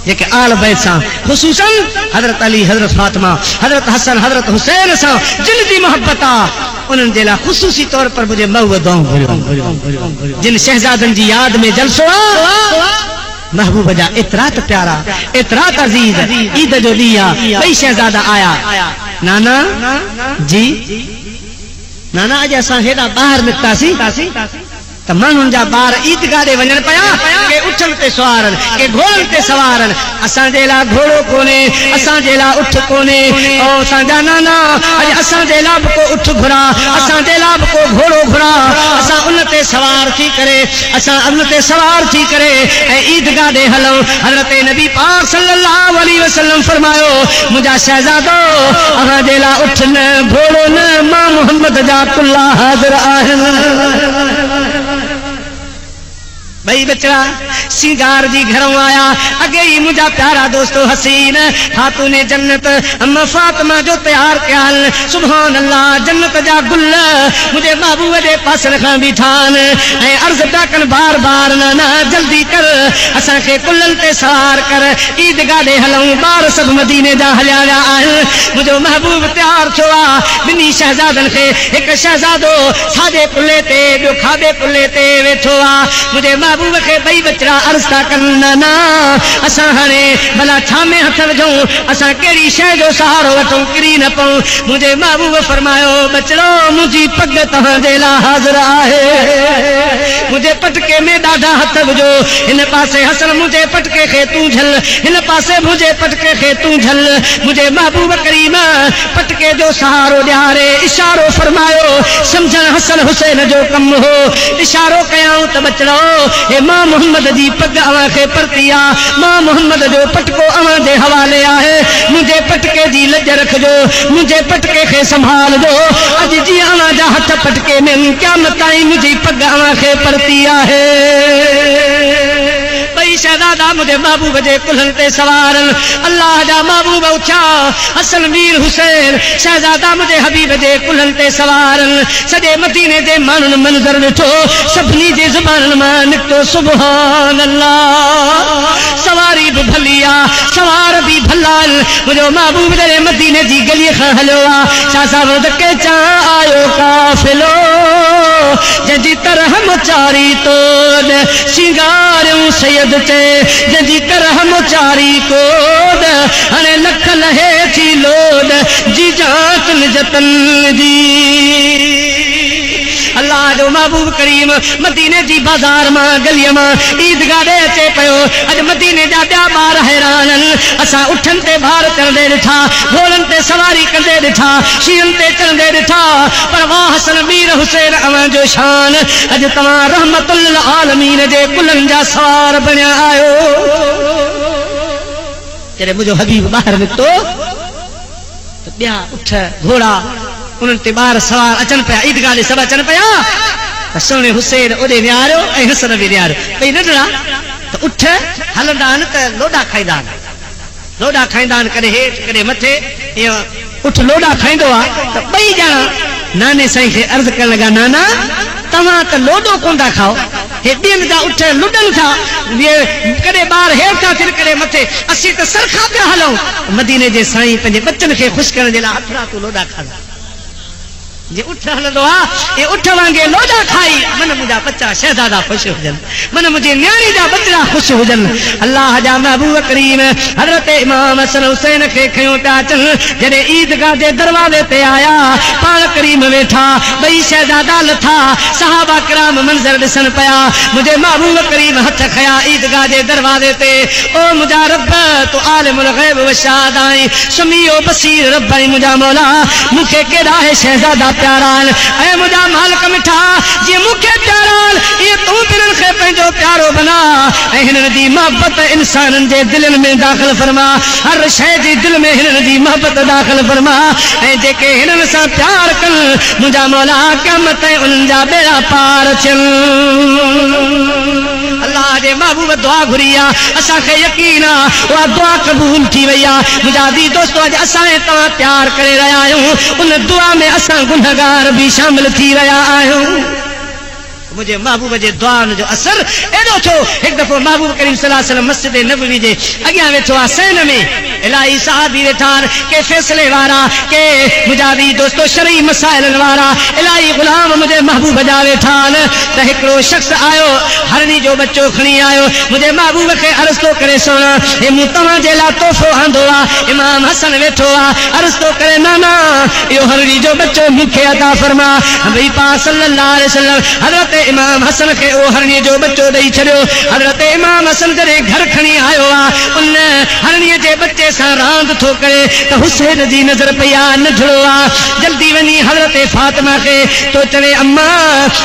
जेके आल बैत सां ख़ुसूसन हज़रत अली, हज़रत फातिमा, हज़रत हसन, हज़रत हुसैन सां जिन जी मोहब्बत आ उन्हनि जे लाइ ख़ुसूसी तौर पर मुंहिंजे महबूब दुआऊं घुरियो। जिन शहज़ादनि जी यादि में जलसो आ महबूब जा एतिरा त प्यारा, एतिरा त अज़ीज़, ईद जो ॾींहुं आ, ॿई शहज़ादा आया। नाना जी, नाना अॼु असां हेॾा ॿाहिरि निकितासीं त माण्हुनि जा ॿार ईदगाह ॾे वञनि पिया, के उठनि ते सुवारनि, के घोड़नि ते सवारनि। असांजे लाइ घोड़ो कोन्हे, असांजे लाइ उठ कोन्हे। ओ असांजा नाना अॼु असांजे लाइ बि को उठ घुरा, असांजे लाइ बि को घोड़ो घुरा। असां उन ते सवार थी करे, असां उन ते सवार थी करे ऐं ईदगाह ॾे हलूं। हज़रत नबी पाक सल्लल्लाहु अलैहि वसल्लम फरमायो, मुंहिंजा शहज़ादो अव्हांजे लाइ उठ न, घोड़ो न, मां मोहम्मद जा कुल्ला हाज़िर आहिनि। भई बच्चा सिंगार जी घरों आया, अगे ही मुझा प्यारा दोस्तों हसीन खातूने जन्नत अम्मा फातिमा जो तैयार कयाल। सुभान अल्लाह, जन्नत जा गुल मुझे महबूब जे पास रखा बीठान ऐं अर्ज़ पिया कन बार बार, नाना जल्दी कर असां खे कुल्लनि ते सवार कर, ईदगाह ॾे हलूं। ॿार सभु मदीने जा हलिया विया आहिनि। मुंहिंजो महबूब तैयार थियो आहे। ॿिन्ही शहज़ादनि खे हिकु शहज़ादो साॼे कुल्ले ते, ॿियो खाॿे कुल्ले ते वेठो आहे। मुंहिंजे महबूब खे ॿई बचड़ा अर्ज़ था कनि, नाना असां हाणे भला छा में हथ विझूं, असां कहिड़ी शइ जो सहारो वठूं, किरी न पऊं। मुंहिंजे महबूब फरमायो, बचड़ो मुंहिंजी पग तव्हांजे लाइ हाज़िर आहे, मुंहिंजे पटके में ॾाढा हथ विझो। हिन पासे हसन मुंहिंजे पटके खे तूं झल, हिन पासे मुंहिंजे पटके खे तूं झल। मुंहिंजे महबूब करीम पटके जो सहारो ॾियारे इशारो फरमायो। सम्झण हसन हुसैन जो कमु हो। इशारो कयाऊं त बचड़ो हे मां मोहम्मद जी पग अवां खे परती आ, मां मोहम्मद जो पटको अवां जे हवाले आहे। मुंहिंजे पटके जी लज रखजो, मुंहिंजे पटके खे संभालजो। अॼु जीअं अवां जा हथ पटके में, क़यामत ताईं मुंहिंजी पग अवां खे परती आहे। ॿई शहज़ादा मुंहिंजे महबूब जे कुल्हनि ते सवारन। अल्लाह जा महबूब उथिया, हसन वीर हुसैन शहज़ादा मुंहिंजे हबीब जे कुल्हनि ते सवारन। सॼे मदीने जे माण्हुनि मंज़र ॾिठो, सभिनी जी ज़ुबाननि मां निकितो सुभान अल्लाह। सवारी बि भली आहे, सवार बि भला आहिनि। मुंहिंजो महबूब जे मदीने जी गलीअ खां हलियो आहे। छा सावद के चा आयो काफ़िलो, जंहिंजी तरह मुचारी तोद सिंगारियूं सैयद चे, जंहिंजी तरह मुचारी कोद हाणे लख लहे थी लोड जी जात जतन जी। अल्लाह जो महबूब करीम मदीने जी बाज़ार मां गलीअ मां ईदगाह ॾे अचे पियो। अॼु मदीने जा ॿिया ॿार हैरान आहिनि। असां उठनि ते भार चढ़ंदे ॾिठा, घोड़नि ते सवारी कंदे ॾिठा, शींहनि ते चढ़ंदे ॾिठा, पर वाह हसन वीर हुसैन अवां जो शान। अॼु तव्हां रहमतुल लिल आलमीन जे कुलनि जा सवार बणिया आहियो। जॾहिं मुंहिंजो हबीब ॿाहिरि निकितो त ॿिया उठ घोड़ा उन्हनि ते ॿार सवार अचनि पिया, ईदगाह ॾे सभु अचनि पिया। त सोने हुसैन ओॾे विहारियो ऐं हसन बि विहारियो। भई नंढड़ा त उठ हलंदा आहिनि त लोॾा खाईंदा आहिनि, लोॾा खाईंदा आहिनि, कॾहिं हेठि कॾहिं मथे, ईअं उठ लोॾा खाईंदो आहे। त ॿई ॼणा नाने साईं खे अर्ज़ करण लॻा, नाना तव्हां त लोॾो कोन था खाओ, हे ॿियनि जा उठ लुॾनि था, कॾहिं ॿार हेठि था थियनि कॾहिं मथे, असीं त सरखा पिया हलूं। मदीने जे साईं पंहिंजे बचनि खे ख़ुशि करण जे लाइ हथ रातूं लोॾा खाधा। जे उठ हलंदो आहे, ये उठ वांगे लोॾा खाई मन मुंहिंजा बच्चा शहज़ादा ख़ुशि हुजनि, मन मुंहिंजी न्याणी जा बचड़ा ख़ुशि हुजनि। अल्लाह जा महबूब करीम हज़रत इमाम हसन हुसैन खे खयो पिया अचनि। जॾहिं ईदगाह जे दरवाज़े ते आया, पाण करीम वेठा, ॿई शहज़ादा लथा, सहाबा किराम मंज़र ॾिसनि पिया। मुंहिंजे महबूब करीम हथ खया ईदगाह जे दरवाज़े ते। ओ मुंहिंजा रब, तूं आलिमुल ग़ैब व शहादत आहीं, समीओ बसीर रब आहीं। मुंहिंजा मौला मूंखे केॾा हे शहज़ादा प्यारा आहिनि, ऐं मुंहिंजा मालिक मिठा जीअं मूंखे प्यारा आहिनि, ईअं तूं हिननि खे पंहिंजो प्यारो बना ऐं हिननि जी मोहबत इन्साननि जे दिलनि में दाख़िल फरमा। हर शइ जी दिलि में हिननि जी मोहबत दाख़िल फरमा, ऐं जेके हिननि सां प्यार कनि मुंहिंजा मौला क़यामत ताईं उन्हनि जा बेड़ा पार थियनि। अल्लाह जे महबूब दुआ घुरी आहे, असांखे यकीन आहे उहा दुआ क़बूल थी वई आहे। मुंहिंजा दी दोस्तो, अॼु असां तव्हां प्यार करे रहिया आहियूं, उन दुआ में असां गुनहगार भी शामिल थी रहिया आहियूं। मुझे महबूब जे दुआन जो असर एडो थो। एक दफो महबूब करीम सल्लल्लाहु अलैहि वसल्लम मस्जिद नबवी जे अगियां वेठो आ सैन में इलाही सहाबी वेठान के फैसले वारा के मुजादी दोस्तों शरई मसाइल वारा इलाही गुलाम मुझे महबूब जा वेठान। त हिकड़ो शख्स आयो हरनी जो बच्चो खणी आयो मुझे महबूब के अर्ज तो करे सुन हे मु तवा जे ला तोहफो आंदो आ। इमाम हसन वेठो आ अर्ज तो करे नाना यो हरनी जो बच्चो मुखे अता फरमा। नबी पाक सल्लल्लाहु अलैहि वसल्लम हजरत इमाम हसन के ओ हरनी जो बच्चो दई छड़ियो। हजरत इमाम हसन जरे घर खणी आयो आ उन हरनी जे बच्चे सा रांद थो करे त हुसैन जी नजर पया नढड़ो आ। जल्दी वनी हजरत फातिमा के तो चवे अम्मा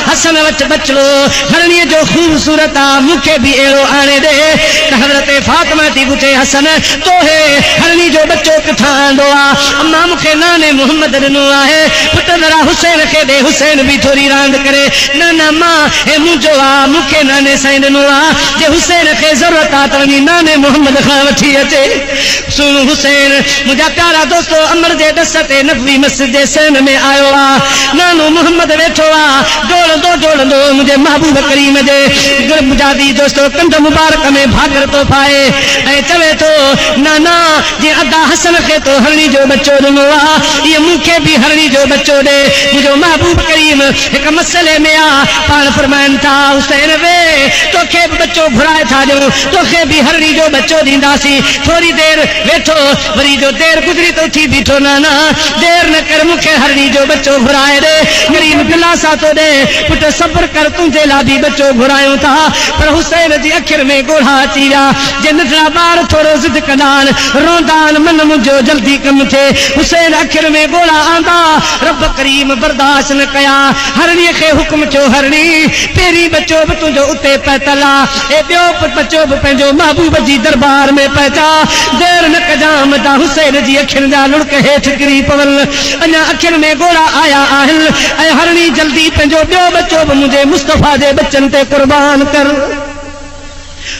हसन वच बचलो हरनी जो खूबसूरत आ मुखे भी एड़ो आने दे। त हजरत फातिमा थी पूछे हसन तो है हरनी जो बच्चो किथा आंदो आ। अम्मा मुखे नाने मोहम्मद ॾिनो आहे पुट जरा हुसैन के दे हुसैन भी थोड़ी रांद करे। न न मां हे मुझो आ मुखे नाने साईं ॾिनो आ जे हुसैन के जरूरत आ त वञी नाने मोहम्मद खां वठी अचे। सुन हुसैन मुझा प्यारा दोस्तों अमर जे दस ते नबवी मस्जिद जे सैन में आयो आ। नानो मोहम्मद वेठो आ डोलंदो मुझे महबूब करीम जे मुजादी दोस्तों कंध मुबारक में भागर तो पाए ऐं चवे तो नाना जे अदा हसन के तो हरणी जो बच्चो ॾिनो आ ये मुखे भी हरणी जो बच्चो दे। मुझो महबूब करीम एक मसले में आ पान फरमान था हुसैन वे तोखे बच्चो घुराए था जो तोखे भी हरणी जो बच्चो दींदासी। थोड़ी देर वेठो वरी जो देर गुजरी तो थी बीठो नाना देर न कर मुखे हरणी जो बच्चो घुराए दे गरीब दिलासा तो दे पुट सब्र कर तुझे ला भी बच्चो घुरायो था। पर हुसैन जी अखिर में गोढ़ा अची विया जे नंढड़ा ॿार थोरो जिद कंदान रोंदान मन मुंहिंजो जल्दी कम थे। हुसैन अखिर में गोढ़ा आंदा रब करीम बर्दाश्त न कया हरणी के हुक्म चो हरणी पेरी बच्चो भी तुझो उते पैतला ए ॿियो बच्चो भी पंहिंजो महबूब जी दरबार में पहुचा। देर न कजाम ता हुसैन जी अखियुनि जा लुड़क हेठि किरी पवल अञा अखियुनि में गोड़ा आया आहिनि ऐं हरणी जल्दी पंहिंजो ॿियो बच्चो भी मुंहिंजे मुस्तफा जे बच्चनि ते कुर्बान कर।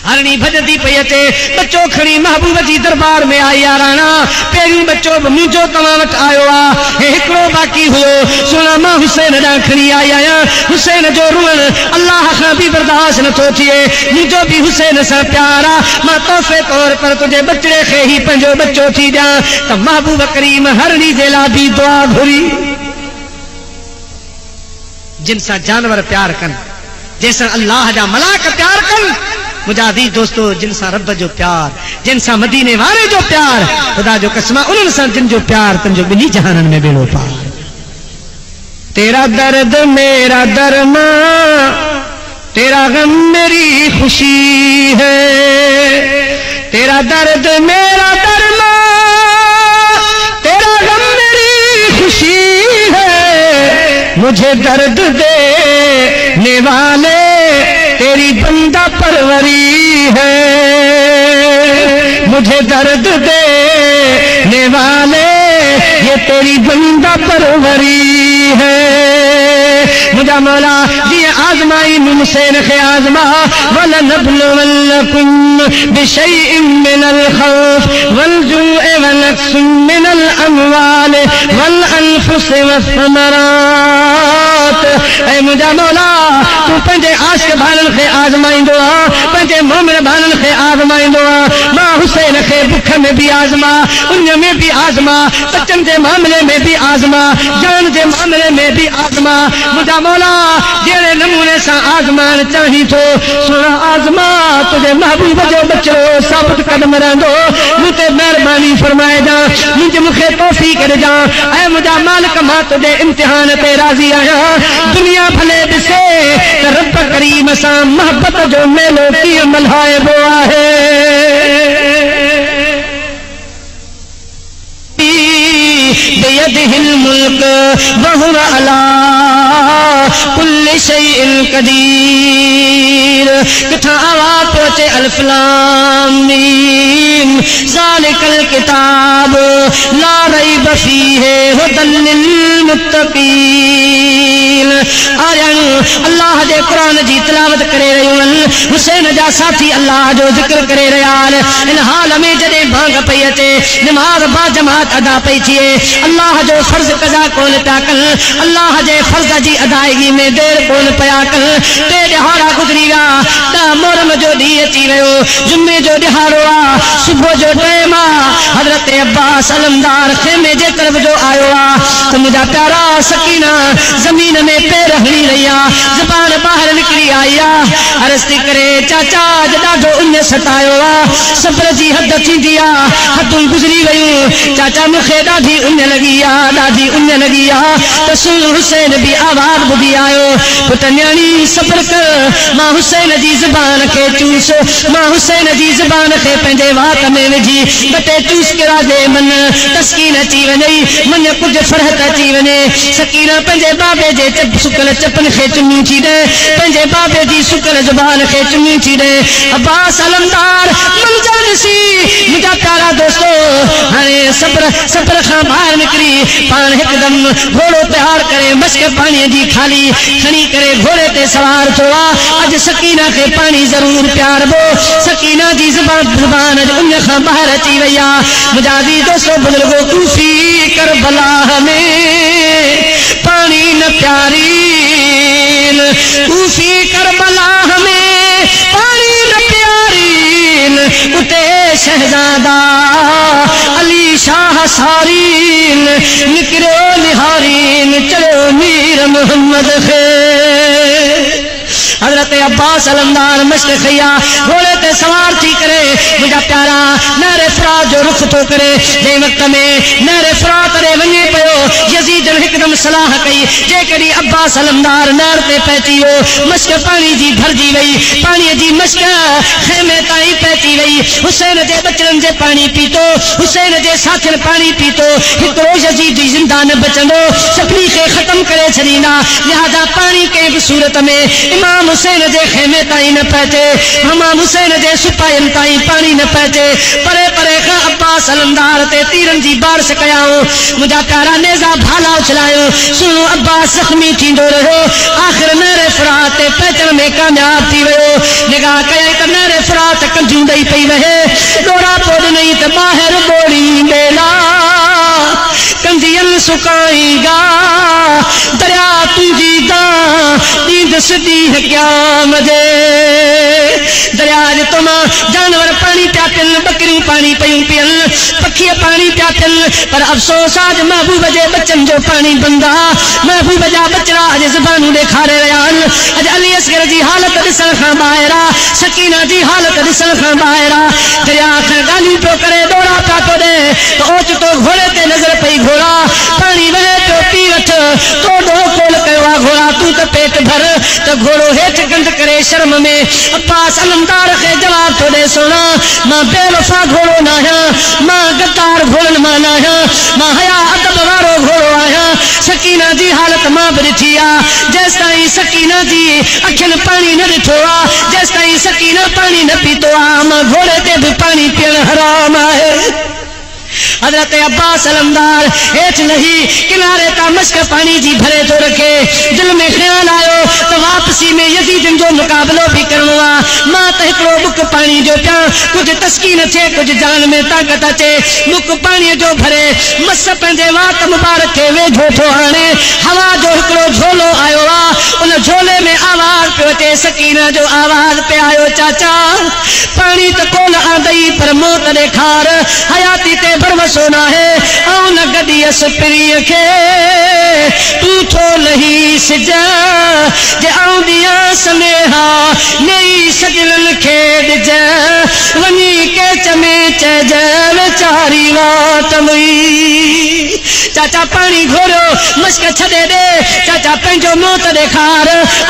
हरणी भजदी पई अचे बच्चो खणी महबूब जी दरबार में आई आ राणा पहिरियों बच्चो भी मुंहिंजो तव्हां वटि आयो आ हिकिड़ो बाक़ी हुयो सुना मां हुसैन ॾांहुं खणी आई आहियां। हुसैन जो रुअण अल्लाह खां बि बर्दाश्त नथो थिए मुंहिंजो बि हुसैन सां प्यार आ मां तोहफ़े तौर पर तुंहिंजे बचड़े खे ई पंहिंजो बच्चो थी ॾियां त महबूब करीम हरणी जे लाइ बि दुआ घुरी। जिन सां जानवर प्यार कनि जंहिंसां अल्लाह जा मलाक प्यार कनि मुजादी दोस्तों जिन सा रब जो प्यार जिन सा मदीने वाले जो प्यार खुदा जो कसम उन्हनि सां जिन जो प्यार तुंहिंजो ॿिन्ही जहाननि में बेड़ो पार। तेरा दर्द मेरा दरमां तेरा गम मेरी खुशी है तेरा दर्द मेरा दरमां तेरा गम मेरी खुशी है मुझे दर्द देने वाले तेरी बंदा परवरी है मुझे दर्द देने वाले ये तेरी बंदा परवरी है। मुझा मौला जी आजमाई हुसैन के आजमा वलनबलुवन्नकुम बिशैइन मिनल खौफ वलजुए वनक्सिम मिनल अमवाल वल अनफुस वस्समरात। ऐ मुझा मौला तू पंहिंजे आशिक भाननि खे आज़माईंदो आहे पंहिंजे मोमिन भाननि खे आज़माईंदो आहे। मां हुसैन खे बुख में भी आज़मा उन में भी आज़मा बच्चन जे मामले में भी आज़मा जान जे मामले में भी आज़मा। मुझा मौला जहिड़े नमूने सां आज़मान चाही थो सुना आज़मा तुंहिंजे महबूब जो बचड़ो साबित कदम रहंदो मूं ते महिरबानी फरमाए जा मुंहिंजी मूंखे तौफ़ीक़ ॾिजां। ऐं मुंहिंजा मालिक मां तुंहिंजे इम्तिहान ते राज़ी आहियां। दुनिया भले ॾिसे त रब करीम सां मोहब्बत जो मेलो कीअं मल्हाइबो आहे। बियदिहिल मुल्क वहुव अला कुल्लि शैइन कदीर। किथां आवाज़ तो अचे अलिफ लाम मीम ज़ालिकल किताब ला रैब फीहि हुदल लिल मुत्तक़ीन। आयान अल्लाह जे कुरान जी तिलावत करे रहियूं आहिनि हुसैन जा साथी अल्लाह जो ज़िक्र करे रहिया आहिनि। इन हाल में जॾहिं भांग पई अचे नमाज़ बा जमात अदा पई थिए अल्लाह जो फर्ज़ कज़ा कोन था कनि अल्लाह जे फर्ज़ जी अदायगी जिंदगी में देर कोन पया कर टे ॾहाड़ा गुज़री विया ता मोहरम जो ॾींहुं अची वियो जुमे जो ॾहाड़ो आ सुबुह जो टाइम आ हज़रत अब्बास अलमदार खेमे जे तरफ जो आयो आ त मुंहिंजा प्यारा सकीना ज़मीन में पैर हणी रही आ ज़बान ॿाहिरि निकिरी आई आ अर्ज़ थी करे चाचा अॼु ॾाढो उन सतायो आ सब्र जी हद थींदी आ हदूं गुज़री वयूं चाचा मूंखे ॾाढी उन लॻी आ ॾाढी उन लॻी आ त सुन हुसैन बि आवाज़ ॿुधी आयो पुट न्याणी सब्र कर मां हुसैन जी ज़बान खे चूस मां हुसैन जी ज़बान खे पंहिंजे वात में विझी ॿ टे चूस किरा दे मन तस्कीन अची वञई मन कुझु फरहत अची वञे सकीना पंहिंजे बाबे जे सुकल चपन खे चुमी थी ॾे पंहिंजे बाबे जी सुकल ज़ुबान खे चुमी थी ॾे अब्बास अलमदार मंज़र ॾिसी मुंहिंजा प्यारा दोस्तो हाणे सब्र खां ॿाहिरि निकिरी पाण हिकदमि घोड़ो तयार करे मश्क पाणीअ जी थाली खणी करे घोड़े ते सवार थियो आहे अॼु सकीना खे पाणी ज़रूर प्यारबो सकीना जी ज़ुबान उन खां ॿाहिरि अची वई आहे मुंहिंजा दी दोस्तो बुज़ुर्गो कूफी करबला में पानी न प्यारीन कूफी करबला में पानी न प्यारीन उते शहजादा अली शाह सारीन निकरो निहारीन चलो मीर मोहम्मद खे हज़रत अब्बास अलमदार मश्क खैया घोड़े ते सवार थी करे मुंहिंजा प्यारा नहर फरात जो रुख थो करे जंहिं वक़्त में नहर फरात ॾे वञे पियो यज़ीद हिकदमि सलाह कई जेकॾहिं अब्बास अलमदार नहर ते पहुची वियो मश्क पाणी जी भरिजी वई पाणीअ जी मश्क खेमे ताईं पहुची वई हुसैन जे बचड़नि जे पाणी पीतो हुसैन जे साथियुनि पाणी पीतो हिकिड़ो यज़ीद ज़िंदा न बचंदो सभिनी खे ख़तमु करे छॾींदा लिहाज़ा पाणी कंहिं बि सूरत में इमाम हुसैन जे खेमे ताईं न पहुचे इमाम हुसैन जे सिपाहियुनि ताईं पाणी न पहुचे परे परे खां अब्बास अलमदार ते तीरनि जी बारिश कयाऊं मुंहिंजा प्यारा नेज़ा भाला उछलायो सुनो अब्बास ज़ख़्मी थींदो रहियो आख़िर नहर फरात ते पहुचण में कामयाब थी वियो निगाह कयई त नहर फरात कंजूं ॾेई पई वहे ॾोरा पोइ ॾिनई त ॿाहिरि ॿोड़ी बेला कंदियन सुकाईगा दरिया तुंहिंजी ॾींदसि ॾींहुं क़यामत जे दरिया जे तो मां जानवर पाणी पिया पियनि बकरियूं पाणी पयूं पियनि पखी पाणी पिया पियनि पर अफ़सोस आज महबूब जे बच्चनि जो पाणी बंदि आहे महबूब जा बचड़ा अॼु ज़बानूं ॾेखारे रहिया आहिनि अॼु अली असगर जी हालत ॾिसण खां ॿाहिरि आहे सकीना जी हालत ॾिसण खां ॿाहिरि आहे दरिया खां ॻाल्हियूं पियो करे ॾोरा पिया थो ॾे त ओचितो घोड़े ते नज़र पई घोड़ा पाणी वहे पियो पी वठ तो ॾोह कयो आहे घोड़ा तूं त पेट भर त घोड़ो हेठि गंढ करे शर्म में अब्बास अलमदार खे जवाब थो ॾे सोना मां बेवफ़ा घोड़ो न आहियां मां गद्दार घोड़नि मां न आहियां मां हया अदब वारो घोड़ो आहियां सकीना जी हालत मां बि ॾिठी आहे जेसिताईं सकीना जी अखियुनि पाणी न ॾिठो आहे जेसिताईं सकीना पाणी न पीतो आहे मां घोड़े ते बि पाणी पीअणु हराम आहे हज़रत अब्बास अलमदार हेठि लही किनारे तां मश्क पाणी जी भरे थो रखे दिल में ख़्याल आयो त वापसी में यज़ीदनि जो मुक़ाबिलो बि करिणो आहे मां त हिकिड़ो मुक पाणी जो पिया कुझु तस्कीन थिए कुझु जान में ताक़त अचे मुक पाणीअ जो भरे मस पंहिंजे वात मुबारक खे वेझो थो हाणे हवा जो हिकिड़ो झोलो आयो आहे उन झोले में आवाज़ पियो अचे सकीना जो आवाज़ पियो आयो चाचा पाणी त कोन आंदई पर मौत ॾेखार हयाती ते भरवसो न आहे ऐं न गॾियस पिरीअ खे तूं थो लही सिज जे आउंदिया सनेहा नई सजलनि खे ॾिज वञी केच में चइज वीचारी वात मुई चाचा पाणी घोरियो मश्क छॾे ॾे चाचा पंहिंजो मौत ॾेखार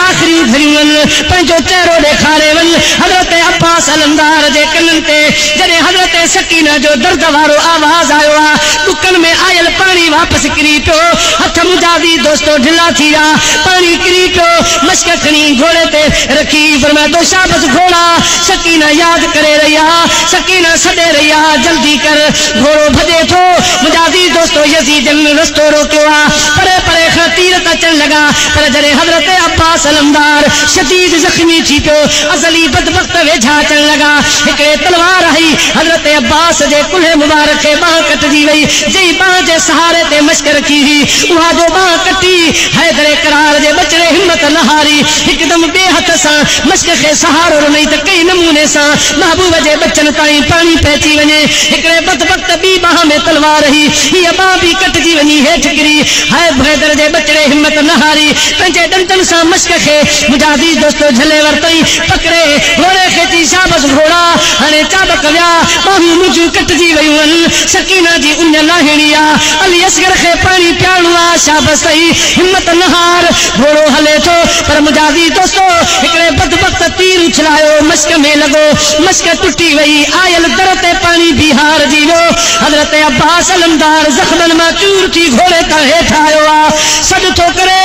आख़िरी घड़ियूं पंहिंजो चहिरो ॾेखारे वञ हज़रत अब्बास अलमदार जे कननि ते जॾहिं हज़रत सकीना जो दर्द वारो आवाज़ आयो आहे बुकनि में आयल पाणी वापसि किरी पियो हथ मुंहिंजा दोस्तो ढिला थी विया पाणी किरी पियो मश्क खणी घोड़े ते रखी फरमायो शाबस घोड़ा सकीना यादि करे रही आहे सकीना सॾे रही आहे जल्दी कर घोड़ो भॼे थो मुंहिंजा दोस्तो यज़ीदनि रस्तो रोकियो आहे परे परे खां तीर त अचण लॻा पर जॾहिं हज़रत अब्बास अलमदार शदीद ज़ख़्मी थी पियो अज़ली बदबख़्त वेझा अचण ॿुधण लॻा हिकिड़े तलवार आई हज़रत अब्बास जे कुल्हे मुबारक खे बांह कटजी वई जंहिं बांह जे सहारे ते मश्क रखी हुई उहा जो बांह कटी हैदर करार जे बचड़े हिम्मत न हारी हिकदमि ॿिए हथ सां मश्क खे सहारो ॾिनई त कई नमूने सां महबूब जे बचन ताईं पाणी पहुची वञे हिकिड़े बदबख्त ॿी बांह में तलवार हुई हीअ बांह बि कटजी वञी हेठि किरी हैदर जे बचड़े हिम्मत न हारी पंहिंजे डंडनि सां मश्क खे मुजाहिदी दोस्तो झले वरितई पकड़े घोड़े खे चई शाबस घोड़ा हाणे चाबक विया बाहूं मुंहिंजूं कटजी वयूं आहिनि सकीना जी उन लाहिणी आहे अली असगर खे पाणी पियारणो आहे शाबस अथई हिम्मत न हार घोड़ो हले थो पर मुजाहिदी दोस्तो हिकिड़े बदबख्त तीर उछलायो मश्क में लॻो मश्क टुटी वई आयल दर ते पाणी बिहार जी वियो हज़रत अब्बास अलमदार ज़ख़्मनि मां चूर थी घोड़े तां हेठि आयो आहे सॾु थो करे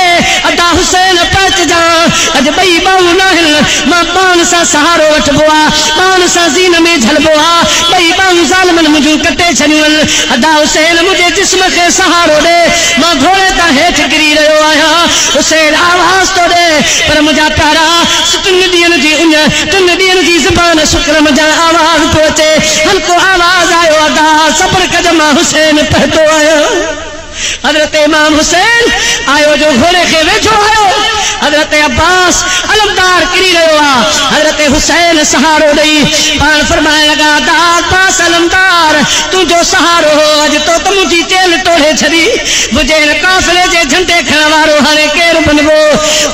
अदा हुसैन पहुचजां अॼु ॿई ॿाहूं न आहिनि मां पाण सां सहारो वठिबो आहे पाण सां ज़ीन में झलबो आहे ॿई ॿाहूं ज़ालिमनि मुंहिंजूं कटे छॾियूं आहिनि अदा हुसैन मुंहिंजे जिस्म खे सहारो ॾे मां घोड़े तां हेठि किरी रहियो आहियां हुसैन आवाज़ थो ॾे पर मुंहिंजा प्यारा टिनि ॾींहंनि जी उन टिनि ॾींहंनि जी ज़बान शुक्र मुंहिंजा आवाज़ थो अचे हल्को आवाज़ आयो अदा सब्र कज मां हुसैन पहुतो आहियां हज़रत इमाम हुसैन आयो जो घोड़े खे वेठो आयो हज़रत अब्बास अलमदार किरी रहियो आहे हज़रत हुसैन सहारो ॾेई पाण फरमाइण लॻा अदा अब्बास अलमदार तुंहिंजो सहारो हो अॼु तो त मुंहिंजी तेल टोड़े छॾी मुंहिंजे हिन काफ़िले जे झंडे खणण वारो हाणे केरु बणिबो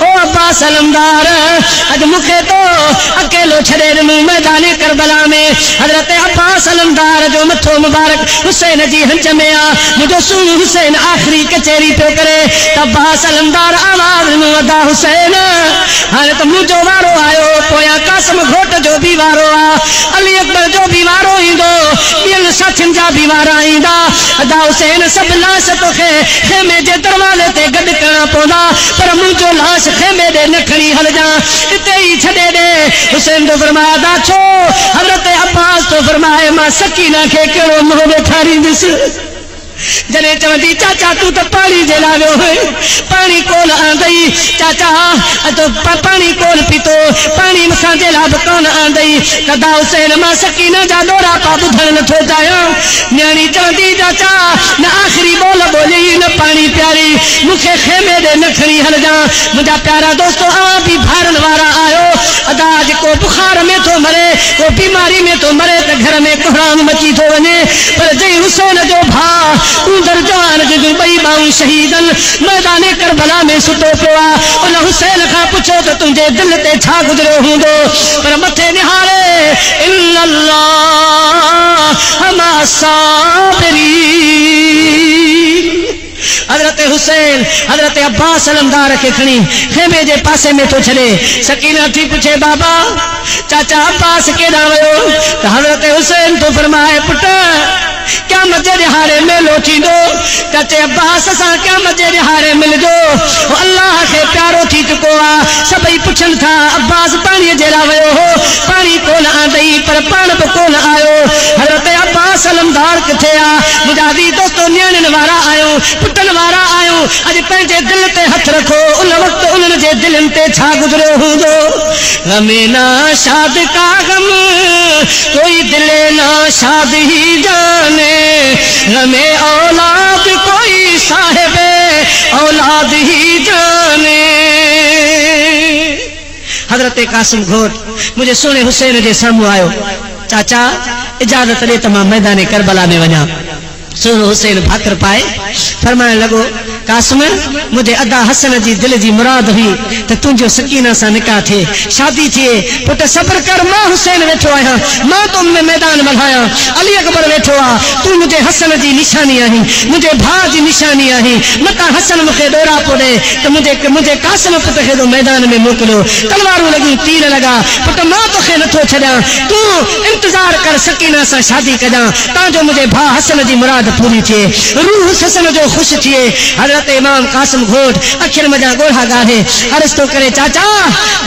ओ अब्बास अलमदार अॼु मूंखे तो अकेलो छॾे ॾिनूं मैदान करबला में हज़रत अब्बास अलमदार जो मथो मुबारक हुसैन जी हंज में आहे मुंहिंजो सूर हुसैन आखिरी कचहरी पियो करे त अब्बास अलमदार आवाज़ ॾिनो अदा हुसैन हाणे त मुंहिंजो वारो आयो पोयां कासिम घोट जो बि वारो आहे अली अकबर जो बि वारो ईंदो ॿियनि साथियुनि जा बि वारा ईंदा अदा हुसैन सभु लाश तोखे खेमे जे दरवाज़े ते गॾु करणा पवंदा पर मुंहिंजो लाश खेमे ॾे न खणी हलजां हिते ई छॾे ॾे हुसैन तो फरमाया अदा छो हज़रत अब्बास तो फरमाए मां सकीना खे कहिड़ो मुंहुं ॾेखारींदुसि जॾहिं चवंदी चाचा तूं त पाणी जे लाइ वियो हुई पाणी कोन आंदई चाचा पाणी कोन पीतो पाणी मूंसां जे लाइ बि कोन आंदई कदा हुसैन मां सकीना जा ॾोरा पा ॿुधण नथो चाहियां न्याणी चवंदी चाचा न आख़िरी ॿोल ॿोली न पाणी प्यारी मूंखे खेमे ॾे न खणी हलजां मुंहिंजा प्यारा दोस्तो आ बि भारनि वारा आयो अदा जेको बुखार में थो मरे को बीमारी में थो मरे त घर में कोहराम मची थो वञे पर जंहिं हुसैन जो भाउ ऊंदर जवान जो ॿई ॿाहूं शहीदन मैदान करबला में सुतो पियो आहे उन हुसैन खां पुछो त तुंहिंजे दिलि ते छा गुज़रियो हूंदो पर मथे निहारे इल्लल्लाह मा साबिरीन हज़रत हुसैन हज़रत अब्बास अलमदार खे खणी खेमे जे पासे में थो छॾे सकीना थी पुछे बाबा चाचा अब्बास केॾां वियो त हज़रत हुसैन तो फरमाए पुट क़यामत जे ॾिहाड़े मेलो थींदो चाचे अब्बास सां क़यामत जे ॾिहाड़े मिलजो अल्लाह खे प्यारो थी चुको आहे सभई पुछनि था अब्बास पाणीअ जे लाइ वियो हो पाणी कोन आंदई पर पाण बि कोन आयो हज़रत अब्बास अलमदार किथे आहे मुजाहिदी दोस्तो नियाणियुनि वारा आहियूं पुटनि वारा आहियूं अॼु पंहिंजे दिलि ते हथ रखो उन वक़्तु उन्हनि जे दिलनि ते छा गुज़रियो हूंदो गमे ना शाद का गम कोई दिले ना शाद ही जाने गमे औलाद कोई साहिबे औलाद ही जाने हज़रत कासिम घोट मुझे सोने हुसैन जे साम्हूं आयो चाचा इजाज़त ॾे त मां मैदान करबला में वञा सोनो हुसैन भाकर पाए फरमाइण लॻो कासिम मुझे अदा हसन जी दिल जी मुराद हुई त तुंहिंजो सकीना सां निकाह थिए शादी थिए पुट सब्र कर मां हुसैन वेठो आहियां मां तो मैदान वधायां अली अकबर वेठो आहे तूं मुंहिंजे हसन जी निशानी आहीं मुंहिंजे भाउ जी निशानी आहीं मता हसन मूंखे ॾोरा पोइ ॾे त मुंहिंजे कासिम पुट खे तो मैदान में मोकिलियो तलवारूं लॻियूं तीर लॻा पुट मां तोखे नथो छॾियां तूं इंतज़ार कर सकीना सां शादी कजां तांजो मुंहिंजे भाउ हसन जी मुराद पूरी थिए रूह हसन जो ख़ुशि थिए हज़रत इमाम कासिम घोट अखियुनि में ॻोढ़ा ॻाढ़े अर्ज़ थो करे चाचा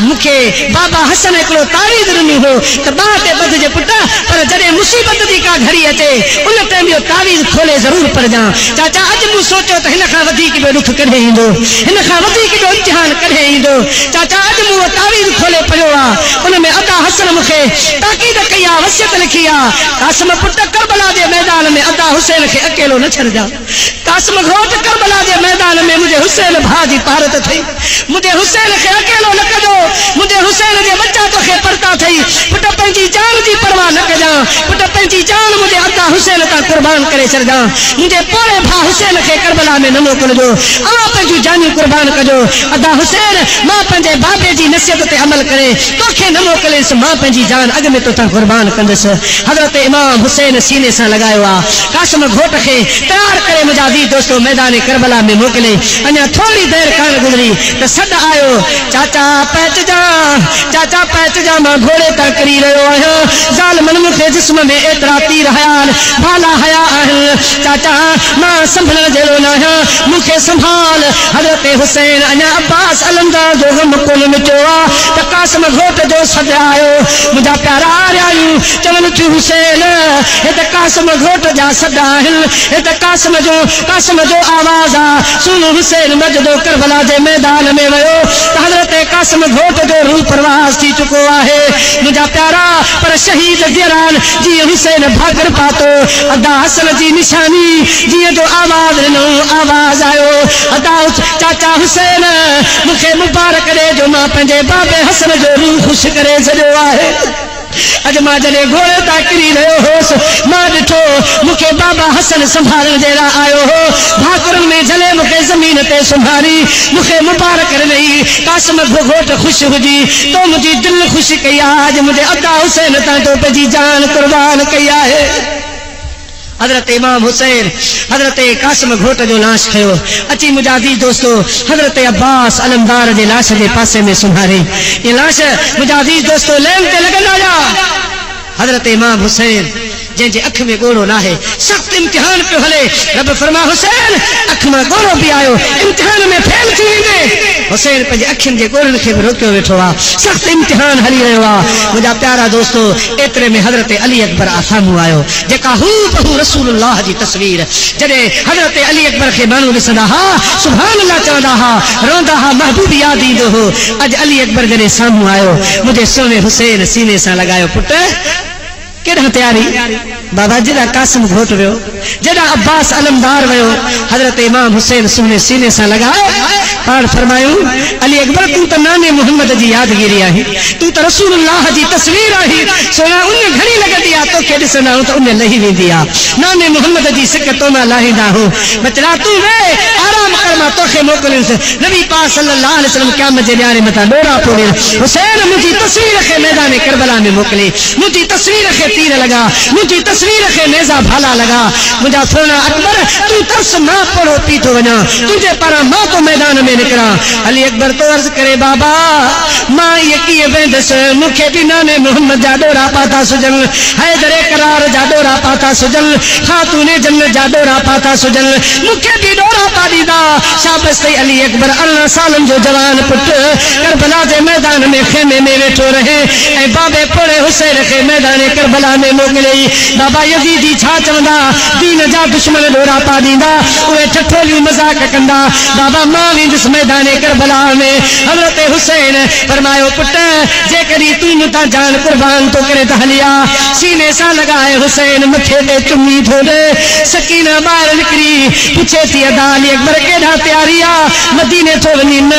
मूंखे बाबा हसन हिकिड़ो तारीज़ ॾिनी हो त ॿाह ते ॿधिजे पुट पर जॾहिं मुसीबत जी का घड़ी अचे उन टाइम इहो तावीज़ खोले ज़रूर पढ़जां चाचा अॼु मूं सोचियो त हिन खां वधीक ॿियो ॾुख कॾहिं ईंदो हिन खां वधीक ॿियो इम्तिहान कॾहिं ईंदो चाचा अॼु मूं तावीज़ खोले पढ़ियो आहे उन में अदा हसन मुखे ताकीद कई आ, वसियत लिखी आ, कासिम पुट करबला जे मैदान में अदा हुसैन खे अकेलो न छॾजा। कासिम घोट करबला जे मैदान में मुझे हुसैन भाउ जी तारत थई, मुझे हुसैन खे अकेलो न कजो, मुझे हुसैन जे बच्चा तोखे परता थई। पुट पंहिंजी जान जी परवाह न कजा, पुट पंहिंजी जान मुझे अदा हुसैन तां कुर्बान करे छॾजा। मुझे पोरे भाउ हुसैन खे करबला में न मोकिलजो, आ पंहिंजूं जानियूं कुर्बान कजो। अदा हुसैन मां पंहिंजे बाबे जी नसीहत ते अमल करे तोखे न मोकिलिस, मां पंहिंजी जान अॻ में तोतां कुर्बान कंदुसि। हज़रत इमाम हुसैन सीने सां लॻायो आ। कासिम घोट खे तयार करे मुंहिंजा दी दोस्तो मैदान करबला में मोकिले। अञा थोरी देर कान गुज़री त सॾु आयो, चाचा पैचजा, चाचा पैचजा, मां घोड़े तां किरी रहियो आहियां। ज़ालिमनि मूंखे जिस्म में एतिरा तीर हयाल भाला हया आहिनि, चाचा मां संभलण जहिड़ो न आहियां, मूंखे संभाल। हज़रत हुसैन अञा अब्बास अलमदार जो गम कोन मिटियो आ त कासिम घोट जो सॾु आयो। मुंहिंजा प्यारा आरियायूं चवनि थियूं हुसैन हे त कासिम घोट जा सॾ आहिनि, हे त कासिम जो आवाज़ आ। सुन हुसैन मजदो करबला जे मैदान में वियो त हज़रत कासिम घोट जो रूह परवास थी चुको आहे। मुंहिंजा प्यारा पर शहीद वीरान जीअं हुसैन भागण पातो, अदा हसन जी निशानी जीअं जो आवाज़ ॾिनो, आवाज़ आयो, अदा चाचा हुसैन मूंखे मुबारक ॾे जो मां पंहिंजे बाबे हसन जो रूह ख़ुशि करे छॾियो आहे। अॼु मां जॾहिं घोड़े तां किरी रहियो होसि, मां ॾिठो मूंखे बाबा हसन संभालण जे लाइ आयो हो। भाकुरनि में झले मूंखे ज़मीन ते सुम्हारी, मूंखे मुबारक ॾिनई। कासिम घोट ख़ुशि हुजी तो मुंहिंजी दिलि ख़ुशि कई आहे। अॼु मुंहिंजे अदा हुसैन तां तो पंहिंजी जान कुर्बान कई आहे। हज़रत इमाम हुसैन हज़रत कासिम घोट जो लाश खयो अची मुंहिंजा दी दोस्तो हज़रत अब्बास अलमदार जे लाश जे पासे में सुम्हारे। ये लाश मुंहिंजा दी दोस्तो लैन ते लॻंदा जा। हज़रत इमाम हुसैन जंहिंजे अख में गोड़ो नाहे, सख़्त इम्तिहान पियो हले। रब फरमा हुसैन अख में गोड़ो बि आयो, इम्तिहान में फेल थी वेंदे। हुसैन पंहिंजे अखियुनि जे गोड़नि खे बि रोकियो वेठो आहे, सख़्त इम्तिहान हली रहियो आहे। मुंहिंजा प्यारा दोस्तो एतिरे में हज़रत अली अकबर साम्हूं आयो, जेका हू बहू रसूलुल्लाह जी तस्वीर। जॾहिं हज़रत अली अकबर खे माण्हू ॾिसंदा हा, सुभान अल्लाह चवंदा हा, रोंदा हा, महबूब यादि ईंदो हो। अॼु अली अकबर जॾहिं साम्हूं आयो, मुंहिंजे सोने हुसैन सीने सां लॻायो, पुट केॾां तयारी? बाबा जॾहिं कासिम घोट वियो, जॾहिं अब्बास अलमदार वियो, हज़रत इमाम हुसैन सुने सीने सां लॻायो। पाण फरमायूं अली अकबर तूं त नाने मोहम्मद जी यादगिरी आहीं, तूं त रसूलुल्लाह जी तस्वीर आहीं। सोना उन घणी लॻंदी आहे, तोखे ॾिसंदा आहियूं त उन लही वेंदी आहे। नाने मोहम्मद जी सिक तो मां लाहींदा हो। बचड़ा तूं वे आराम कर, मां तोखे मोकिलियुसि। नबी पाक सल्लल्लाहु अलैहि वसल्लम क़यामत जे ॾियारे मथां ॾोरा पोड़े हुसैन मुंहिंजी तस्वीर खे मैदान करबला में मोकिले, मुंहिंजी तस्वीर खे तीर लॻा, मुंहिंजी तस्वीर खे नेज़ा भाला लॻा। मुंहिंजा सोना अकबर तूं तरस मां पड़ो पी थो वञा, तुंहिंजे पारां मां तो मैदान में निकिरां। अली अकबर तो अर्ज़ करे बाबा मां ये कीअं वेंदुसि, मूंखे बि नाने मोहम्मद जा ॾोरा पाता सुजनि, हैदर करार जा ॾोरा पाता सुजनि, ख़ातून जन्नत जा ॾोरा पाता सुजनि, मूंखे बि ॾोरा पा ॾींदा। शाबस तई अली अकबर 18 सालनि जो जवान पुटु करबला जे मैदान में खेमे में वेठो रहे ऐं बाबे पोड़े हुसैन खे मैदान करबला में मोकिलियई। बाबा यज़ीदी छा चवंदा, दीन जा दुश्मन ॾोरा पा ॾींदा, उहे ठठोलियूं मज़ाक कंदा। बाबा मां वेंदुसि मैदान करबला में। हज़रत हुसैन फरमायो पुट जेकॾहिं तूं मूंतां जान कुर्बान तो करे त हलिया। सीने सां लॻाए हुसैन मथे ते चुमी थो ॾे। सकीना ॿाहिरि निकिरी पुछे थी अदा अली अकबर केॾां तयारी आहे, मदीने थो वञी न?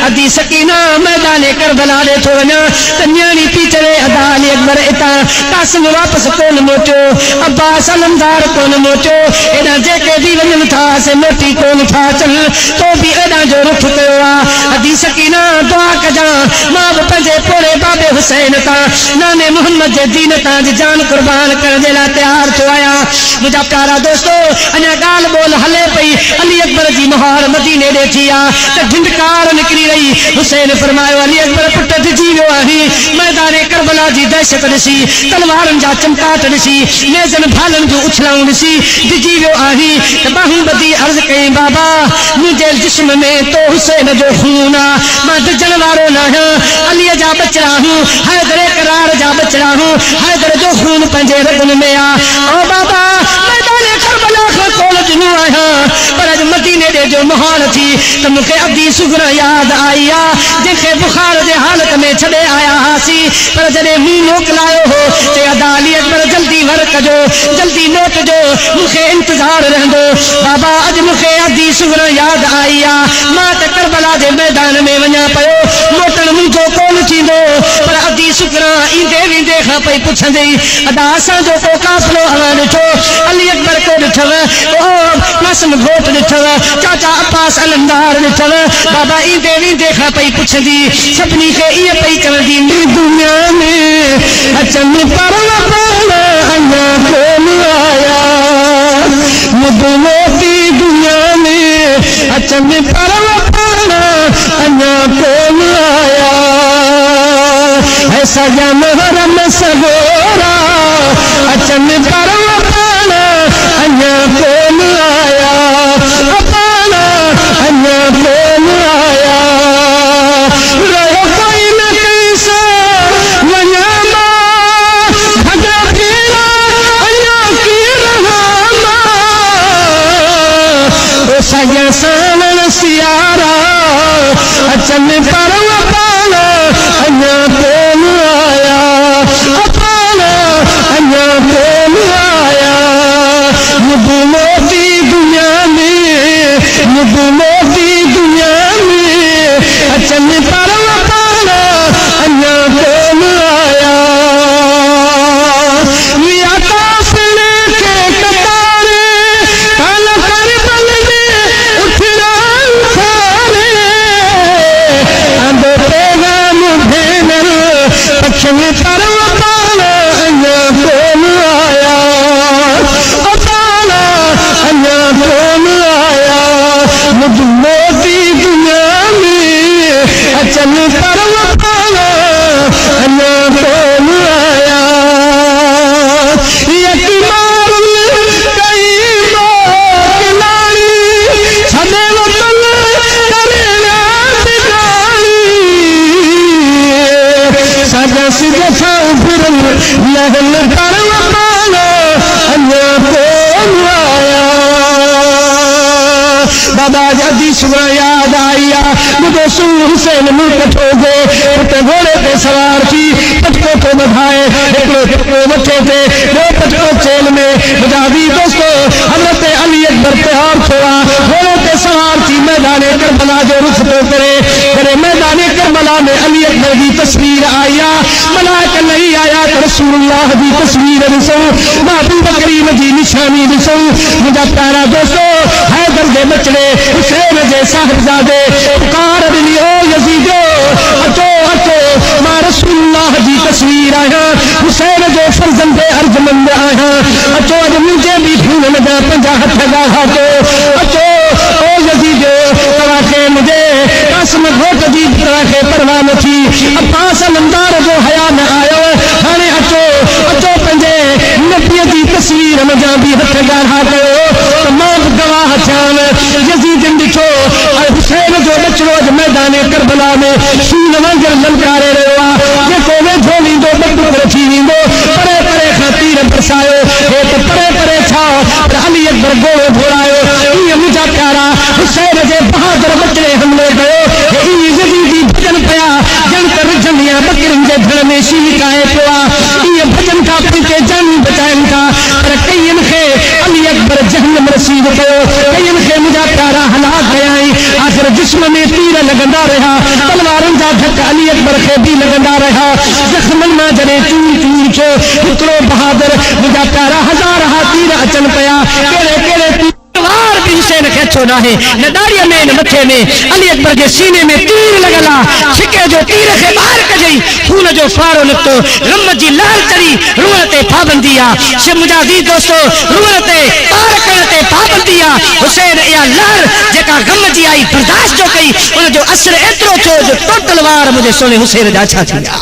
अदी सकीना मैदान करबला ॾे थो वञा त न्याणी पी चवे अदा अली अकबर हितां कासिम वापसि कोन मोटियो, अब्बास अलमदार कोन मोटियो, एॾा जेके बि वञनि था से मोटी कोन था अचनि, तो बि एॾा जो रुख कयो आहे। अदी सकीना दुआ कजां मां बि पंहिंजे पोड़े बाबे हुसैन तां नाने मोहम्मद जे दीन तां जान कुर्बान करण जे लाइ तयार थियो आहियां। मुंहिंजा प्यारा दोस्तो अञा ॻाल्हि ॿोल हले पई, अली अकबर जी मुहार मदीने ॾे थी आहे त ढिंढकार निकिरी रही। हुसैन फरमायो अली अकबर पुट डिॼी वियो आहीं, मैदान करबला जी दहशत ॾिसी, तलवारनि जा चमकाट ॾिसी, नेज़नि भालनि जूं उछलाऊं ॾिसी डिॼी वियो आहीं त ॿाहूं ॿधी अर्ज़ कई बाबा मुंहिंजे जिस्म में तो हुसैन जो खून आहे, मां डिॼण वारो न आहियां, अलीअ जा बचड़ा हूं, हैदर करार जा बचड़ा हूं, हैदर जो खून पंहिंजे रगुनि में आहे। ओ बाबा मैदान करबला खां कोन ॾिनो आहियां, पर अॼु मदीने ॾे जो मुहाल थी त मूंखे अदी सुगरा यादि आई आहे, जंहिंखे बुखार जे हालत में छॾे आया सी पर जॾहिं मुंहुं मोकिलायो हो ते अली अकबर जल्दी वर कजो जल्दी मोट जो मूंखे इंतजार रहंदो बाबा अॼु मूंखे अदी सुगुर याद आई आहे मां त करबला जे मैदान में वञा पियो मोटण मुंहिंजो कोन थींदो पर अदी सुगुर ईंदे वेंदे खां पई पुछंदी अदा असांजो को काफ़िलो हवा ॾिठो अली अकबर को ॾिठव ओ मासूम घोट ॾिठव चाचा अब्बास अलमदार ॾिठव बाबा ईंदे वेंदे खां पई पुछंदी सभिनी खे ईअं पई चवंदी दुनिया में अचन पर अञा कोन आया मोती दुनिया में अचन पर अञा कोन आया ऐसा महरम सगोरा अचन पर अञा कोन आया अञा कोन आया रहो कोई न कैसे वञा भगा फिरा अञा की रहा सॼा सावण सियारा अचन पर अञा कोन आया अञा कोन आया मोती दुनिया में दुनिया में अचन पर अञा कोन आया मोती दुनिया में अचन पर अञा कोन आया यतीमार कई मोकिलाणी छॾे वतन करे सॼा सिज फिरन लहन पर अञा कोन आया बाबा जदी सुबह याद आई मुझे हुसैन मुंह कठो गए उते घोड़े पे सवार थी पटको को बधाए पटको मथे पे वो पटको चेल में मुजादी दोस्तों हजरत अली अकबर तैयार हुआ घोड़े पे सवार थी मैदान करबला जो रुख तो करे मैदान करबला में अली अकबर की तस्वीर आया मलाक नहीं आया तो रसूलुल्लाह की तस्वीर ॾिसो महबूब करीम की निशानी ॾिसो मुझा प्यारा दोस्तों हैदर के बचड़े हुसैन जे साहिबजादे पुकार ॾिनी ओ यज़ीदो अचो अचो मां रसूलुल्लाह जी तस्वीर आहियां हुसैन जो फर्ज़ंदे अर्जमंद आहियां अचो अॼु मुंहिंजे बि खून में पंहिंजा हथ ॻाढ़ा कयो अचो ओ यज़ीदो तव्हांखे मुंहिंजे कासिम घोट जी तव्हांखे परवाह न थी अब्बास अलमदार जो हया न आयो हाणे अचो अचो पंहिंजे नबीअ जी तस्वीर मुंहिंजा बि हथ ॻाढ़ा कयो त मां बि गवाह थियां यज़ीद ॾिठो हुसैन जो बचड़ो अॼु मैदान करबला में शीन वांगुरु ललकारे रहियो आहे जेको वेझो ईंदो बंदूक रखी वेंदो परे परे खां तीर बरसायो हे त परे परे छा पर अली अकबर घोड़ो घोड़ायो ईअं मुंहिंजा प्यारा हुसैन जे बहादुर बचड़े हमलो कयो ईअं यज़ीदी भॼन पिया ॼण त रिझंदिया बकरियुनि जे धड़ में शीकाए पियो आहे ईअं भॼन खां पंहिंजे जान बचाइनि था पर कईनि खे अली अकबर जहन्नम रसीद कयो कईनि खे मुंहिंजा प्यारा हलाक कयाई आख़िर जिस्म में तीर लॻंदा रहिया तलवारनि जा धक अली अकबर खे बि लॻंदा रहिया ज़ख़्मनि मां जॾहिं चूर चूर थियो हिकिड़ो बहादुर मुंहिंजा प्यारा हज़ार तीर अचनि पिया कहिड़े कहिड़े तलवार भी हुसैन खे छो न आहे न दाढ़ीअ में न मथे में अली अकबर जे सीने में तीर लॻल आहे छिके जो तीर खे ॿाहिरि कजई खून जो फारो निकितो ग़म जी लहर चढ़ी रूह ते पाबंदी आहे से मुंहिंजा दी दोस्तो रूह ते पार करण ते पाबंदी आहे हुसैन इहा लहर जेका ग़म जी आई बर्दाश्त जो कई उन जो असर एतिरो थियो जो टोटल वार मुंहिंजे सोने हुसैन जा छा थी विया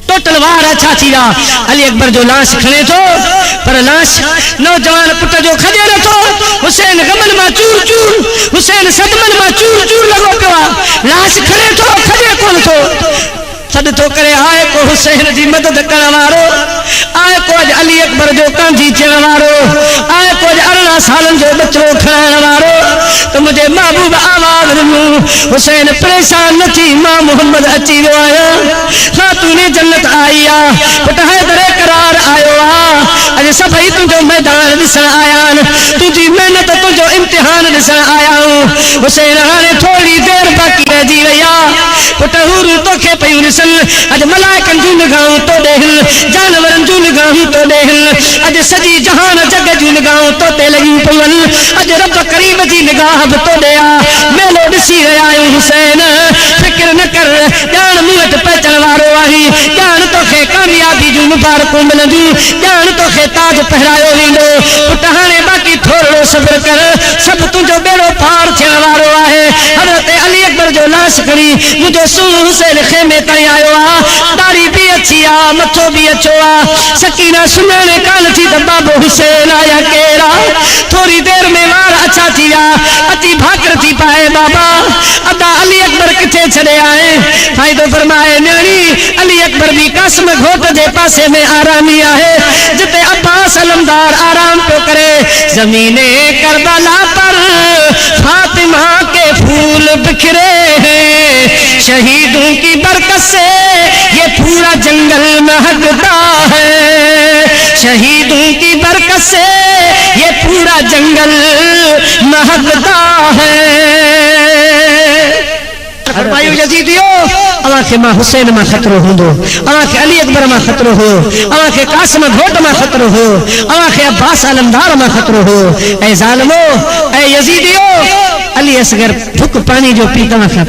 टोटल वार अच्छा थी विया अली अकबर जो लाश खणे थो पर लाश नौजवान पुट जो खजे नथो हुसैन गमन मां चूर चूर हुसैन सदमन मां चूर चूर लॻो पियो आहे लाश खणे थो खजे कोन थो सद तो करे आए को हुसैन जी मदद करण वारो आए को अज अली अकबर जो कांजी थियण वारो आए को अज 18 सालन जो बचड़ो खणाइण वारो तो मुझे महबूब आवाज ॾिनो हुसैन परेशान न थी मां मोहम्मद अची वियो आहियां खातून जन्नत आई आ पुट हैदर करार आयो आ अज सभई तुंहिंजो मैदान ॾिसण आया आहिनि तुंहिंजी महिनत तुंहिंजो इम्तिहान ॾिसण आया आहियूं हुसैन हाणे थोरी देरि बाक़ी रहिजी वई आहे पुट हूर तोखे पयूं ॾिसनि अॼु मलाइकनि जूं निगाहूं तो ॾेहनि जानवरनि जूं निगाहूं तो ॾेहनि अॼु सॼी जहान जग जूं निगाहूं तो ते लॻियूं पयूं आहिनि अॼु रब करीम जी निगाह बि तो ॾे आ मेलो ॾिसी रहिया आहियूं हुसैन फिक्र न कर ॼाण मूं वटि पहुचण वारो आहीं ॼाण तोखे कामयाबी जूं मुबारकूं मिलंदियूं ॼाण तोखे ताज पहिरायो वेंदो पुट हाणे बाक़ी थोरो सब्र कर सभु तुंहिंजो बेड़ो पार थियण वारो आहे हज़रत अली अकबर जो लाश खणी मुंहिंजो सुहिणो हुसैन खेमे ताईं आयो आहे दाढ़ी बि अची आहे मथो बि अचो आहे सकीना सुञाणे कान थी त बाबो हुसैन आया केरा थोरी देरि में वार अछा थी विया अची भाकर थी पाए बाबा अदा अली अकबर किथे छॾे आए फ़ाइदो फरमाए न्याणी अली अकबर भी कासिम घोट जे पासे में आरामी आहे जिते अब्बास अलमदार आराम पियो करे ज़मीने करबला पर फातिमा के फूल बिखरे हैं शहीदों की बरकत से ये पूरा जंगल महकता है शहीदों की बरकत से ये पूरा जंगल महकता है फरमायो यजीदियो अवा के मां हुसैन मां खतरो हुंदो अवा के अली अकबर मां खतरो हो अवा के कासिम घोट मां खतरो हो अवा के अब्बास अलमदार मां खतरो हो ए जालिमो ए यजीदियो अली असगर फुक पानी जो पी तव्हां खे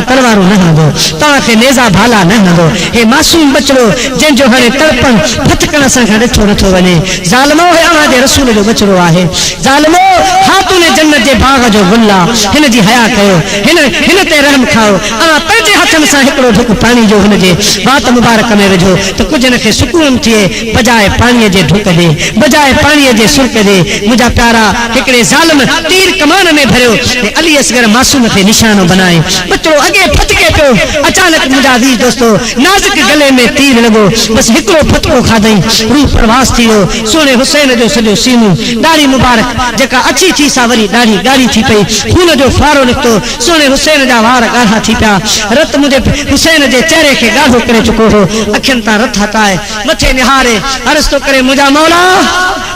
तलवारूं न हणंदो तव्हां खे नेज़ा भाला न हणंदो हे मासूम बचड़ो जंहिंजो हाणे तड़पण फटकण सां खां ॾिठो नथो वञे ज़ालिमो हे अव्हां जे रसूल जो बचड़ो आहे ज़ालिमो खातून जन्नत जे बाग जो गुल आहे हिन जी हया कयो हिन ते रहम खाओ अव्हां पंहिंजे हथनि सां हिकिड़ो ढुक पाणी जो हुन जे वात मुबारक में विझो त कुझु न खे सुकून थिए बजाए पाणीअ जे ढुक जे बजाए पाणीअ जे सुर्क जे मुंहिंजा प्यारा हिकिड़े ज़ालिम तीर कमान में भरियो अली असगर मासूम खे निशानो बनाए बचड़ो अॻे फटके पियो अचानक मुंहिंजा अज़ीज़ दोस्तो नाज़ुक गले में तीर लॻो बस हिकिड़ो फटको खाधई रूह प्रवास थी वियो सोने हुसैन जो सॼो सीनो दाढ़ी मुबारक जेका अची थी सा वरी दाढ़ी ॻाढ़ी थी पई खून जो फारो निकितो सोने हुसैन जा वार ॻाढ़ा थी पिया रत मुंहिंजे हुसैन जे चेहरे खे ॻाढ़ो करे चुको हो अखियुनि तां रत हटाए मथे निहारे अर्ज़ थो करे मुंहिंजा मौला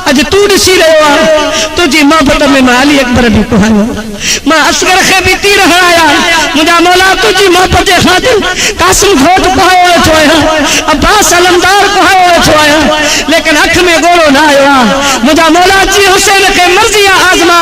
अॼु तूं ॾिसी रहियो आहे तुंहिंजी मोहबत में मां अली अकबर बि कुहायो मां असगर खे बि तीर हणाया मुंहिंजा मौला तुंहिंजी मोहबत जे ख़ातिर कासिम घोट कुहायो वेठो आहियां अब्बास अलमदार कुहायो वेठो आहियां लेकिन अख में गोड़ो न आयो आहे मुंहिंजा मौला जी हुसैन खे मर्ज़ी आहे आज़मा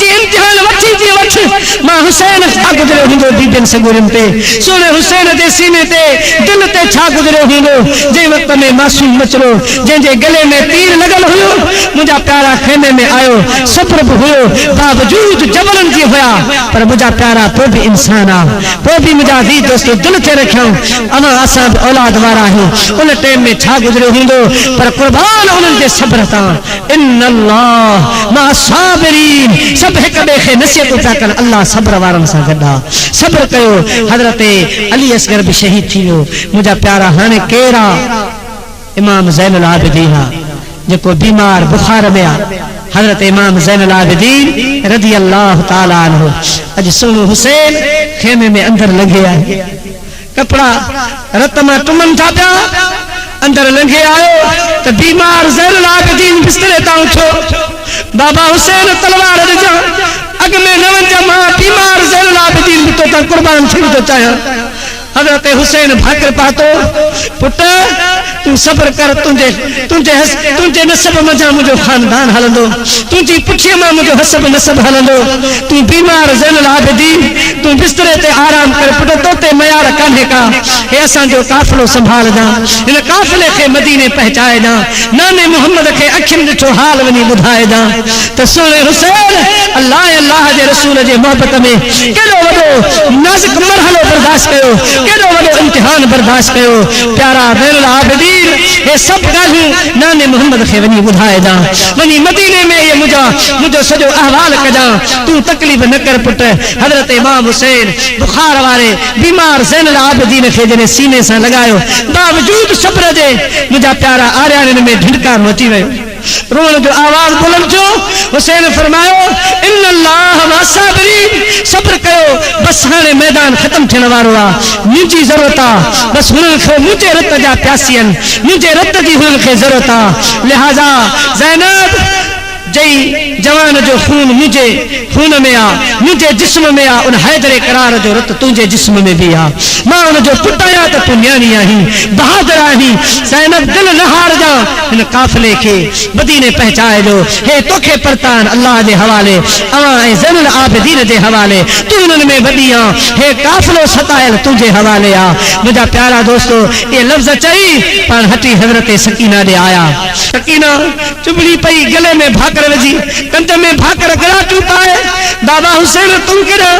जी इम्तिहान वठी थी वठ मां हुसैन छा गुज़रियो हूंदो बीबियुनि सगुरनि ते सोने हुसैन जे सीने ते दिल ते छा गुज़रियो हूंदो जंहिं वक़्त में मासूम बचड़ो जंहिंजे गले में तीर लॻल हुयो मुंहिंजा प्यारा खेमे में आयो सब्र बि हुयो बावजूद जबरन जी हुया पर मुंहिंजा प्यारा पोइ बि इंसान आहे पोइ बि मुंहिंजा अज़ीज़ दोस्तो दिल ते रखियऊं अमा असां बि औलाद वारा आहियूं उन टाइम में छा गुज़रियो हूंदो पर कुर्बान उन्हनि जे सब्र तां इन्नल्लाह मा साबिरीन सभु हिक ॿिए खे नसीहतूं पिया कनि अल्लाह सब्र वारनि सां गॾु आहे सब्र कयो हज़रत अली असगर बि शहीद थी वियो मुंहिंजा प्यारा हाणे केरु आहे इमाम ज़ैनुल आबिदीन आहे जेको बीमार बुखार में आहे हज़रत इमाम ज़ैनुल आबिदीन रज़ी अल्लाह ताला अन्हु अॼु सुनो हुसैन खेमे में अंदर लंघे आए कपड़ा रत में टुमन था पिया अंदर लंघे आयो तो बीमार ज़ैनुल आबिदीन बिस्तरे तां उठो बाबा हुसैन तलवार ॾिजां अग में न वञा मां बीमार ज़ैनुल आबिदीन भी तो कुर्बान थी तो चाहियां हज़रत हुसैन भाकर पातो पुट तू सब्र कर तुंहिंजे नसब मजा मुंहिंजो खानदान हलंदो तुंहिंजी पुठीअ मां मुंहिंजो हसब नसब हलंदो तू बीमार ज़ैनुल आबिदीन तू बिस्तरे ते आराम कर पुट तो ते मयार कान्हे का हे असांजो काफ़िलो संभालजां हिन काफ़िले खे मदीने पहुचाइजां नाने मोहम्मद खे अखियुनि ॾिठो हाल वञी ॿुधाइजां त सोने हुसैन अल्लाह जे रसूल जे मोहबत में केॾो वॾो नाज़ुक मरहलो बर्दाश्त कयो केॾो वॾो इम्तिहान बर्दाश्त कयो प्यारा ज़ैनुल आबिदीन ये सब ॻाल्हियूं नाने मोहम्मद खे वञी ॿुधाए ॾां वञी मदीने में ये मुंहिंजो सॼो अहवाल कजां तूं तकलीफ़ न कर पुट हज़रत इमाम हुसैन बुखार वारे बीमार ज़ैनुल आबिदीन खे जॾहिं सीने सां लॻायो बावजूद सब्र जे मुंहिंजा प्यारा आरियाणियुनि में ढिंढकारो अची वियो रोण जो आवाज़ बुलंद थियो हुसैन फरमायो इन्नल्लाह वासाबिरीन सब्र कयो बस हाणे मैदान ख़त्म थियण वारो आहे मुंहिंजी ज़रूरत आहे बस हुननि खे मुंहिंजे रत जा प्यासी आहिनि मुंहिंजे रत जी हुननि खे ज़रूरत आहे लिहाज़ा ज़ैनब जई जवान जो खून मुझे खून में आ मुझे जिस्म में आ उन हैदरे करार जो रत तुझे जिस्म में भी आ मां उन जो पुटाया तो तू न्याणी आही बहादुर आही ज़ैनब दिल न हार जा इन काफिले के मदीने पहुंचाए जो हे तोखे परतान अल्लाह जे हवाले अवां ऐं ज़ैनुल आबिदीन जे हवाले तू उन्हनि में वॾी आ हे काफिलो सतायल तुझे हवाले आ मुंहिंजा प्यारा दोस्तो ये लफ्ज़ चई पाण हटी हज़रत सकीना ॾे आया सकीना चुभड़ी पई गले में भाकर वजी कंध में भाकर गराटू पाए बाबा हुसैन तुम केड़ा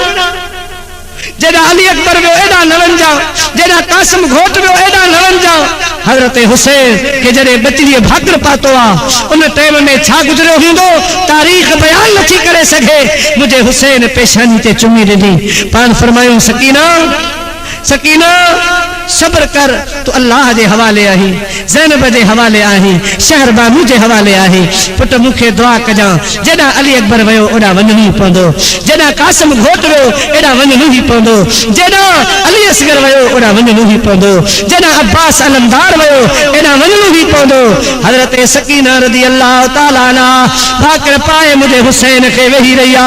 जेड़ा अली अकबर वो एडा न वन जाओ जेड़ा कासिम घोट वो एडा न वन जाओ हजरत हुसैन के जड़े बचली भाकर पातो आ उन टाइम में छा गुजरियो हुंदो तारीख बयान नथी करे सके मुझे हुसैन पेशानी ते चुमी ॾिनी पान फरमायो सकीना सकीना सब्र कर तो अल्लाह जे हवाले आही ज़ैनब जे हवाले आही शहर बानू जे हवाले आही पुट मुखे दुआ कजां जेड़ा अली अकबर वयो ओड़ा वञणी पवंदो जेड़ा कासिम घोट वयो एड़ा वञणो ही पवंदो जेड़ा अली असगर वयो ओड़ा वञणो ही पवंदो जेड़ा अब्बास अलमदार वयो एड़ा वञणो ही पवंदो हज़रत सकीना रज़ी अल्लाह तआला अन्हा भाकर पाए मुझे हुसैन खे वेही रही आ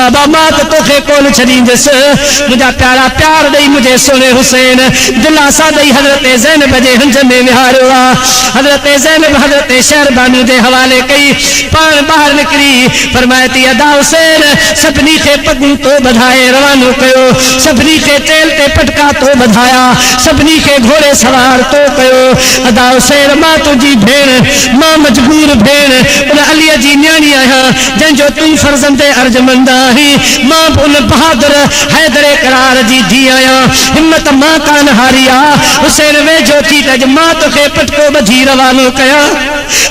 बाबा मां तो तोखे कोन छॾींदस मुंहिंजा प्यारा प्यार ॾेई मुझे सोने हुसैन दिलासा दई हज़रत ज़ैनब जे हंज में विहारियो आ हज़रत ज़ैनब हज़रत शहर बानू जे हवाले कई पाण ॿाहिरि निकिरी फरमायती अदा हुसैन सभिनी खे पगूं तो ॿधाए रवानो कयो सभिनी खे तेल ते पटका तो ॿधाया सभिनी खे घोड़े सवार तो कयो अदा हुसैन मां तुंहिंजी भेण मां मजबूर भेण उन अलीअ जी न्याणी आहियां जंहिंजो तूं फर्ज़ंदे अर्जमंद आहीं मां उन बहादुर हैदरे करार जी धी आहियां हिम्मत मां कान हारी हुसैन वेझो थी अज मां तोखे पटको ॿधी रवानो कयां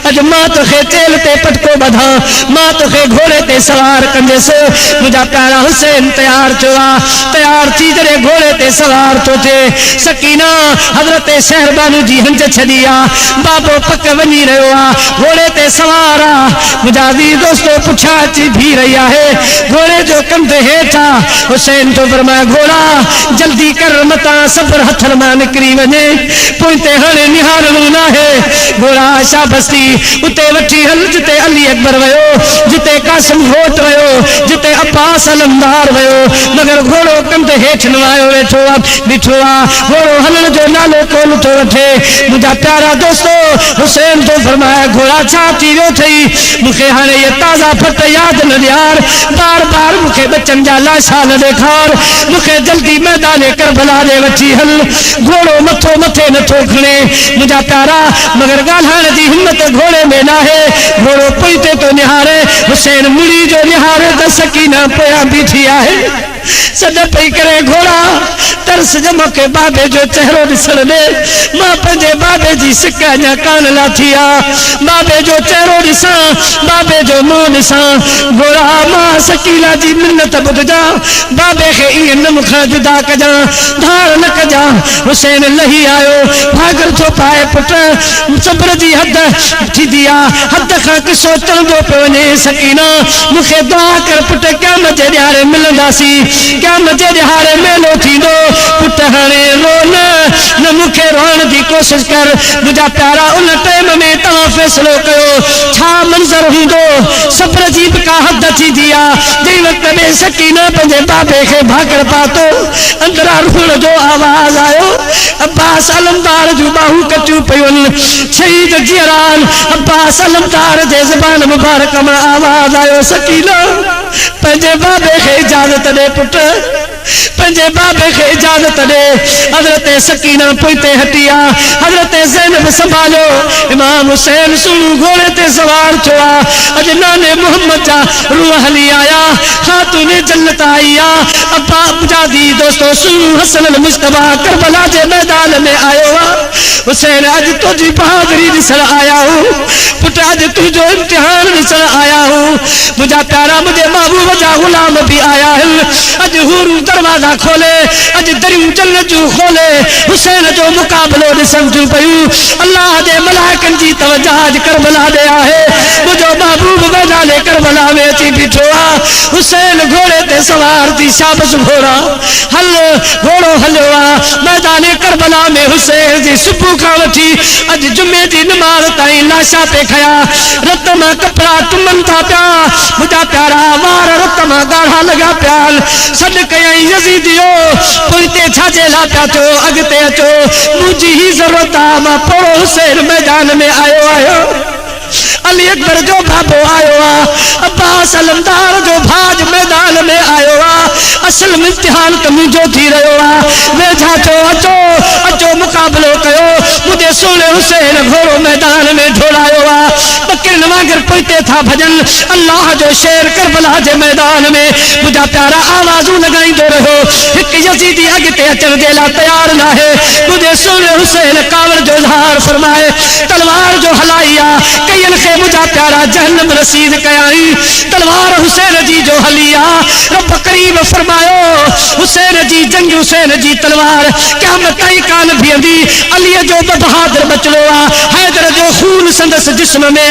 अज मां तोखे तेल ते पटको ॿधा मां तोखे घोड़े ते सवार कंदसि मुंहिंजा प्यारा हुसैन तैयार थियो आहे तैयार थी जॾहिं घोड़े ते सवार थो थिए सकीना हज़रत शहरबानू जी हंज छॾी आहे बाबो पक वञी रहियो आहे घोड़े ते सवार आहे मुंहिंजा वीर दोस्तो पुठियां अची बीह रही आहे घोड़े जो कंध हेठि आहे हुसैन तो फरमाए घोड़ा जल्दी कर मतां सब्र हथनि मां निकिरी वञे पोइ ते हाणे निहारणो न आहे घोड़ा शाबस्ती उते वठी हल जिते अली अकबर वयो जिते कासिम घोट वयो जिते अब्बास अलमदार वयो मगर घोड़ो कंध हेठि न आयो वेठो आहे बीठो आहे घोड़ो हलण जो नालो कोन थो वठे मुंहिंजा प्यारा दोस्तो हुसैन तो फरमाया घोड़ा छा थी वियो अथई मूंखे हाणे इहे ताज़ा फट यादि न ॾियार बार बार मूंखे बचनि जा लाशा न ॾेखार मूंखे जल्दी मैदान करबला ॾे वठी हल घोड़ो मथो मथे नथो खणे मुंहिंजा प्यारा मगर ॻाल्हाइण जी हिम्मत घोड़े में न आहे घोड़ो पोइते तो निहारे हुसैन मुड़ी जो निहारे त सकीना पोयां बीठी आहे सॾ पई करे घोड़ा तरस जम के बाबे जो चेहरो ॾिसण ॾे मां पंहिंजे बाबे जी सिक अञा कान लाथी आहे बाबे जो चेहरो ॾिसां बाबे जो मुंहुं ॾिसां घोड़ा मां सकीना जी मिन्नत ॿुधजां बाबे खे ईअं न मूंखां जुदा कजां धार न कजां हुसैन लही आयो भागर थो पाए पुट सब्र जी हद थींदी आहे हद खां किसो चवंदो पियो वञे सकीना मूंखे दुआ कर पुट क़यामत जे ॾियारे मिलंदासीं क़यामत जे ॾियारे मेलो थींदो पुट हाणे रो न मूंखे रोअण जी कोशिश कर मुंहिंजा प्यारा उन टाइम में तव्हां फ़ैसिलो कयो छा मंज़र हूंदो सब्र जी बि का हद थींदी आहे जंहिं वक़्त में सकीना पंहिंजे बाबे खे भाकर पातो अंदरां रुअण जो आवाज़ आयो अब्बास अलमदार जूं बाहूं कटियूं पियूं शहीद जीअरान अब्बास अलमदार जे ज़बान मुबारक मां आवाज़ आयो सकीना पंहिंजे बाबे खे इजाज़त ॾे पुट पंजे बाबे के इजाजत दे हजरत सकीना पोइते हटिया हजरत ज़ैनब संभालो इमाम हुसैन सुनु घोड़े ते सवार छुआ अज नाने मोहम्मद जा रूह हली आया खातून जन्नत आया अब्बा मुजादी दोस्तों सुनु हसन अल मुस्तफा करबला के मैदान में आयो हुसैन अज तुझी बहादुरी दिसण आया हूँ पुट अज तुझो इम्तिहान दिसण आया हूँ मुझा प्यारा मुझे महबूब जा गुलाम भी आया है अज हुरू दरवाजा खोले अज दरियूं जन्नत जूं खोले हुसैन जो मुकाबलो ॾिसण जूं पयूं अल्लाह जे मलाइकनि जी तवज्जो अज करबला दे आहे मुझो महबूब मैदान करबला में अची बीठो आहे हुसैन घोड़े ते सवार थी शाबस घोड़ा हल घोड़ो हलियो आहे मैदान करबला में हुसैन जी सुबुह खां वठी अज जुमे जी नमाज़ ताईं लाशा पे खया रत मां कपड़ा टुमन था पिया मुझा प्यारा वार रत मां ॻाढ़ा लॻा पिया सॾ कयई यज़ीदियो पोइते छाजे ला पिया चो अॻिते अचो मुंहिंजी ही ज़रूरत आहे मां पोड़ो हुसैन मैदान में आयो अली अकबर जो बाबो आयो अब्बास अलमदार जो भाज मैदान में आयो असल इम्तिहान तो मुझो थी रहो वेझा चो अचो अचो मुकाबलो कयो मुझे सोने हुसैन घोड़ो मैदान में ढोलायो बकरिन वांगर पोइते था भजन अल्लाह जो शेर करबला जे मैदान में मुझा प्यारा आवाजू लगाईंदो रहो एक यजीदी अगते अचण जे ला तैयार ना है मुझे सोने हुसैन कावड़ जो इज़हार फरमाए तलवार जो हलाइया कयन के मुझा प्यारा जहन्नम रसीद कयाई तलवार हुसैन जी जो हलिया रब करीम फरमायो हुसैन जी जंग हुसैन जी तलवार क़यामत ताईं कान बीहंदी अली जो बहादुर बचलो हैदर जो खून संदस जिस्म में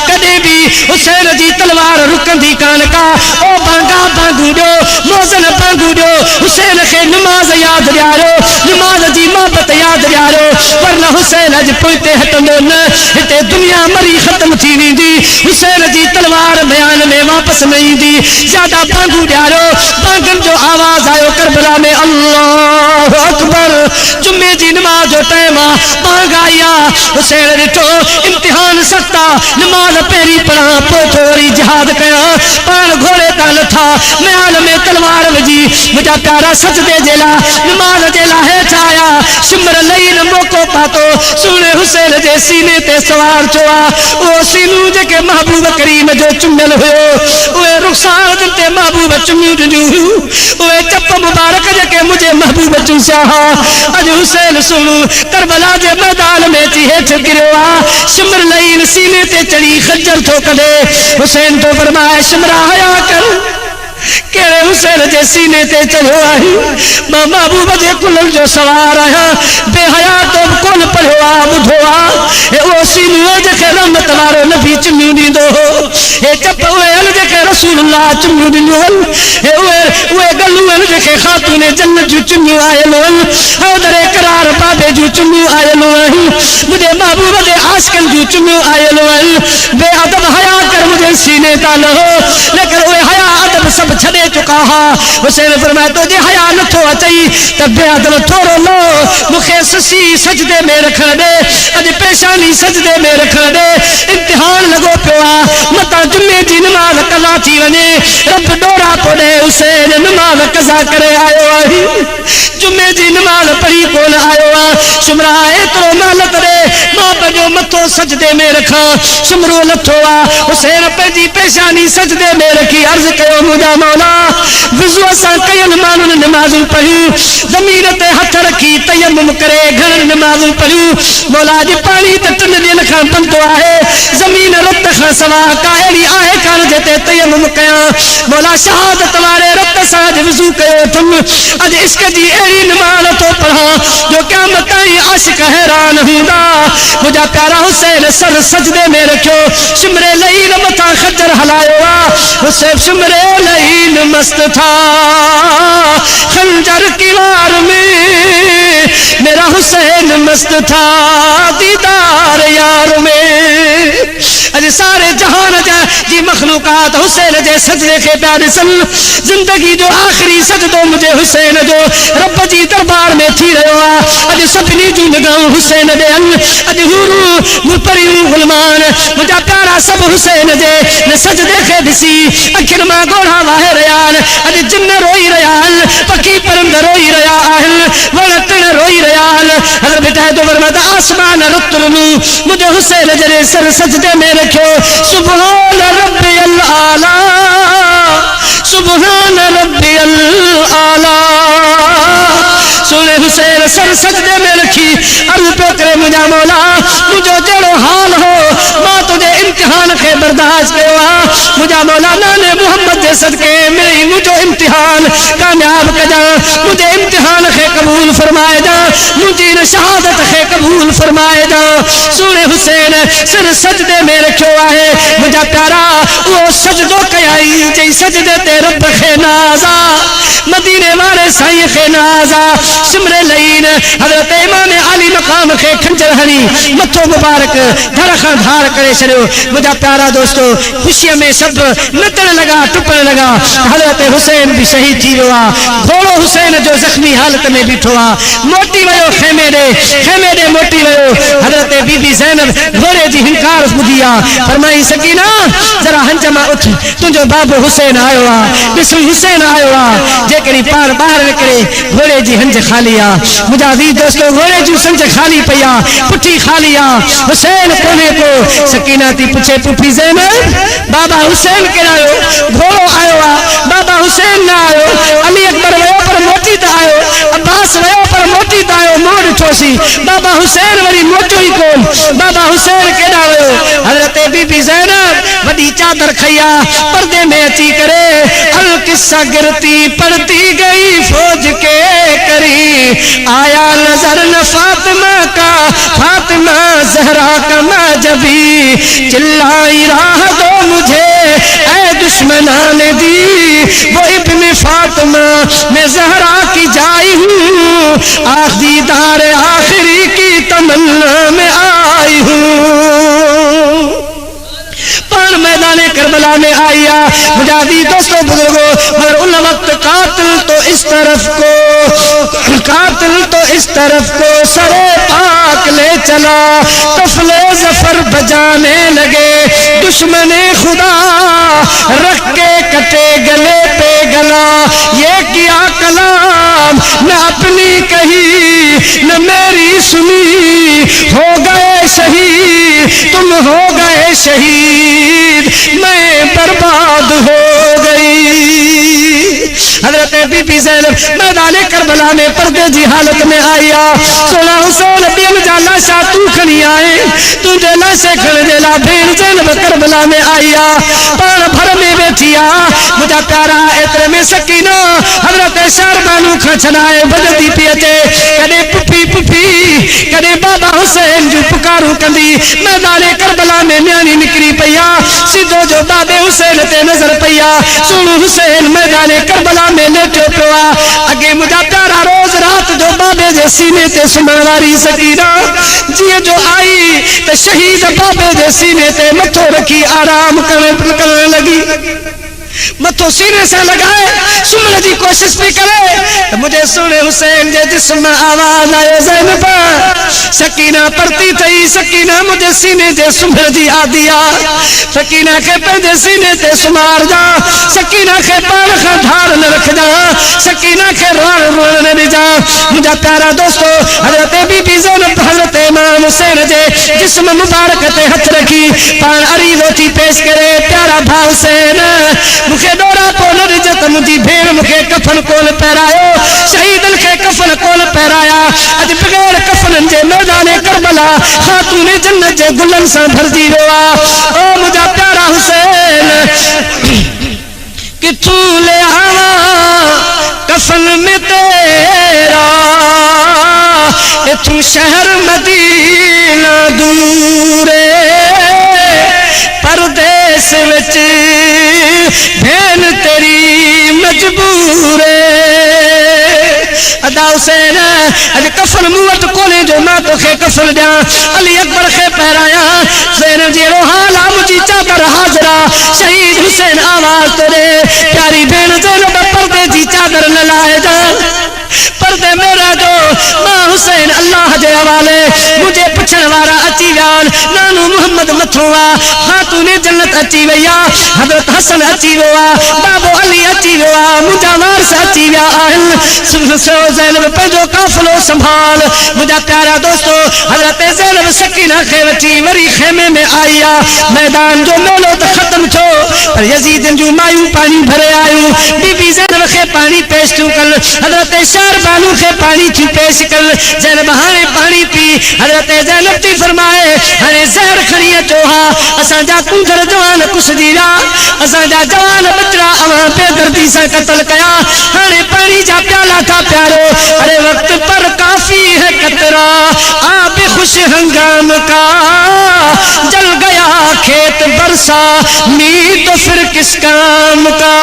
कदे भी हुसैन जी तलवार रुकंदी कान का ओ बांगा बांगू दो मोज़न बांगू दो हुसैन के नमाज याद ॾियारो नमाज जी मोहब्बत याद ॾियारो वरना हुसैन अज पोइते हटंदो न हिते दुनिया मरी खत्म थी वेंदी हुसैन जी तलवार बयान में वापस न ईंदी ज्यादा बांगू ॾियारो बांगन जो आवाज आयो करबला में अल्लाह अकबर जुम्मे जी नमाज जो टाइम बांग आया हुसैन ॾिठो इम्तिहान सख्ता नमाज पहिरीं पढ़ा पोइ थोरी जिहाद कया पान घोड़े तां लथा म्याल में तलवार विझी मुंहिंजा प्यारा सजदे जे लाइ नमाज जे लाइ हेठि आया सिमर लही न मौक़ो पातो सुहिणे हुसैन जे सीने ते सवार थियो वो सीनू जेके महबूब करीम जो चुमियल हुयो उहे रुखसार दिल ते महबूब चुमियूं ॾिनियूं हुयूं उहे चप मुबारक जेके मुझे महबूब चूसिया अज हुसैन सुणू करबला जे मैदान में अची हेठि गिरियो सिमर लही सीने ते चढ़ी खंजर थो कढे हुसैन तो फरमाए सिमरा हया कर केड़े हुसैन जे सीने ते चढ़ो आई मां महबूब जे कुलल जो सवार आया बेहया तो कोन पढ़ियो ॿुधो हे ओ सीनो जेके रहमत वारो नबी चुमियूं ॾींदो हे चप उहे जेके रसूलुल्लाह चुमियूं ॾिनियूं हे उहे गलूं जेके खातून जन्नत जूं चुमियूं आयल हैदर करार बाबे जूं चुमियूं आयल मुझे महबूब जे आशिकन जूं चुमियूं आयल बेअदब हया कर मुझे सीने ता लहो लेकिन उहे हया अदब सब छड़े चुका हुसैन फरमाया तुझे हया नथो अचई त बेअदब थोरो लो मुखे ससी सजदे में रखण दे अज पेशानी सजदे में रखण दे इम्तिहान लगो पियो मता जुम्मे जी नमाज कज़ा थी वने रब डोरा पोड़े हुसैन नमाज कज़ा करे आयो आहे जुम्मे जी नमाज पढ़ी कोन आयो सुमरा एतिरो महलत रे मां पंहिंजो मथो सजदे में रखा सुमरो लथो हुसैन पंहिंजी पेशानी सजदे में रखी अर्ज कयो मुंहिंजा मौला विज़ु असां कयल माण्हुनि नमाज़ूं पढ़ियूं ज़मीन ते हथ रखी तयम्मुम करे घणनि नमाज़ूं पढ़ियूं मौला जी पाणी त 3 ॾींहंनि खां बंदो आहे ज़मीन रत खां सवा का अहिड़ी आहे कान जिते तयम्मुम कयां मौला शहादत वारे रत सां विज़ु कयो अथमि अॼु इश्क जी अहिड़ी नमाज़ थो पढ़ां जो क़यामत ताईं आशिक हैरान हूंदा मुंहिंजा प्यारा हुसैन सर सजदे में रखियो सिमरे लही मथां खजर हलायो हुसैन सिमरे लही मस्त था खंजर की वार में मेरा हुसैन मस्त था दीदार यार में अज सारे जहान जी मखलूकात हुसैन जे सजदे के प्यार सन जिंदगी जो आखिरी सजदो मुझे हुसैन जो रब जी दरबार में थी रहो अज सभिनी जूं निगाहूं हुसैन दे अज हुरू मुपरियूं गुलमान मुझा प्यारा सब हुसैन जे न सजदे के दिसी अखिन मां गोढ़ा वाहे रहा अज जिन रोई रहा पखी परंद रोई रहा आहिन वण टिण रोई रहा आहिन हज़रत बेटा तो फरमाता आसमान रुतनु मुझे हुसैन जरे सर सजदे में रखो सुभान रब्बियल आला सुभान रब्बियल आला सोने हुसैन सर सजदे में रखी अर्ज पे करे मुझा मौला मुझो जड़ो हाल हो मां तुझे इम्तिहान के बर्दाश्त कयो मुझा मौला नाने मोहम्मद जे सदके मेरी मुझो इम्तिहान कामयाब कजा मुझे इम्तिहान के कबूल फरमाए जा मुझी शहादत के कबूल फरमाए जा सोने हुसैन सर सजदे में रखो है मुझा प्यारा वो सजदो कयाई जई सजदे ते रब के नाजा मदीने वाले साईं के नाजा सिमरे लईन हजरत इमाम अली मकाम के खंजर हणी मथो मुबारक धड़ खां धार करे छड़ियो मुझा प्यारा दोस्तों खुशी में सब नचण लगा टुपण लगा हजरत हुसैन भी शहीद थी वियो घोड़ो हुसैन जो जख्मी हालत में बीठो मोटी वयो खेमे दे मोटी वयो हजरत बीबी ज़ैनब घोड़े जी हिंकार बुधी फरमाई सकीना जरा हंज मां उठ तुझो बाबू हुसैन आयो दिस हुसैन आयो जेकरी पार बाहर निकले घोड़े जी हंज खाली मुझा वी दोस्तों घोड़े जी संज खाली पया पुठी खाली हुसैन कोने को सकीना थी पूछे पुठी ज़ैनब बाबा हुसैन केड़ायो घोड़ो आयो बाबा हुसैन ना आयो अली अकबर वयो पर मोटी त आयो अब्बास वयो पर मोटी त आयो मोड़ ठोसी बाबा हुसैन वरी मोटो ही कोन बाबा हुसैन केड़ा वयो हजरत बीबी ज़ैनब वडी चादर खैया पर्दे में अची करे अल किस्सा गिरती पड़ती गई फौज के करी आया नजर न फातिमा का फातिमा ज़हरा का माजबी चिल्लाई राह दो मुझे ऐ दुश्मनान दी वो इब्न फातिमा मैं ज़हरा की जाई हूँ दीदार आखिरी की तमन्ना में आई हूँ पान मैदान करबला में आया मुजादी दोस्तों बुजुर्गों मगर उन वक्त कातिल तो इस तरफ को सरे पाक ले चला तफले जफर बजाने लगे दुश्मने खुदा रख के कटे गले पे गला ये किया कलाम न अपनी कही न मेरी सुनी हो गए शहीद तुम हो गए शहीद मैं बर्बाद हो गई हजरत बीबी ज़ैनब मैदान करबला में पर्दे जी हालत में आया सोना हुसैन बिन जाला शाह तू खनी आए तुझे लाशे खड़ देला भेड़ ज़ैनब करबला में आया पान भर में बैठिया मुझा प्यारा एतरे में सकीना हजरत शारबानू खा छनाए बजती पी अचे कदे पुफी पुफी कदे बाबा हुसैन जो पुकारू कंदी मैदान करबला में न्याणी निकरी पया सीधो जो बाबे हुसैन ते नजर पया सुनु हुसैन मैदान करबला में लेटो पिया अगे मुझा प्यारा रोज रात जो बाबे जे सीने ते सुमण वारी सकीना जी जो आई तो शहीद बाबे जे सीने ते मथो रखी आराम करने लगी मथो सीने से लगाए सुमण की कोशिश भी करे तो मुझे सुने हुसैन जे जिस्म आवाज आयो ज़ैनब सकीना परती थई सकीना मुझे सीने जे सुमण जी आदिया सकीना के पंहिंजे सीने ते सुमार जा सकीना के पाण खां धार न रख जा सकीना के रोण न ॾिजा मुझा प्यारा दोस्तों हजरत बीबी ज़ैनब हजरत इमाम हुसैन जे जिस्म मुबारक ते हथ रखी पाण अरीज़ो थी पेश करे प्यारा भाउ हुसैन मुखे डोरा को न रिजत मुझी भेण मुखे कफन कोन पहरायो शहीदन के कफन कोन पहराया अज बगैर कफन जे मैदान करबला खातून जन्नत जे गुलन से भरजी वियो ओ मुझा प्यारा हुसैन किथों ले आवा कफन में तेरा इथों शहर मदीना दूरे परदेस विच भेन तेरी मजबूर अदा हुसैन अज कफन मुवत कोने जो मां तोखे कफन दिया अली अकबर के पहराया ज़ैनब जी रोहाल मुझी चादर हाजरा शहीद हुसैन आवाज तोरे प्यारी भेण ज़ैनब पर्दे जी चादर न लाए जा पर्दे मेरा जो मां हुसैन अल्लाह जे हवाले मुझे पुछण वारा अची ॼाण नानो मोहम्मद मथुआ खातून जन्नत अची वया हजरत हसन अची वियो बाबो अली अची वियो मुंहिंजा वारस अची विया आहिनि ज़ैनब पंहिंजो काफ़िलो संभाल मुंहिंजा प्यारा दोस्तो हजरत ज़ैनब सकीना खे वठी वरी खेमे में आई मैदान जो मेलो तो खत्म थो पर यजीदन जो मायूं पानी भरे आयूं बीबी ज़ैनब खे पानी पेश थियूं कनि हजरत शार बानू खे पानी थी पेश कनि ज़ैनब हाणे पानी पी हजरत ज़ैनब थी फरमाए हाणे ज़हर खणी अचो हा असांजा कुंदर जवान कुसजी विया असांजा जवान बचड़ा अवां बेदर्दी सां क़त्ल कया हाणे पानी जा प्याला था प्यारो अरे वक्त पर काफी है कतरा आप खुश हंगाम का जल गया खेत बरसा मी तो फिर किस काम का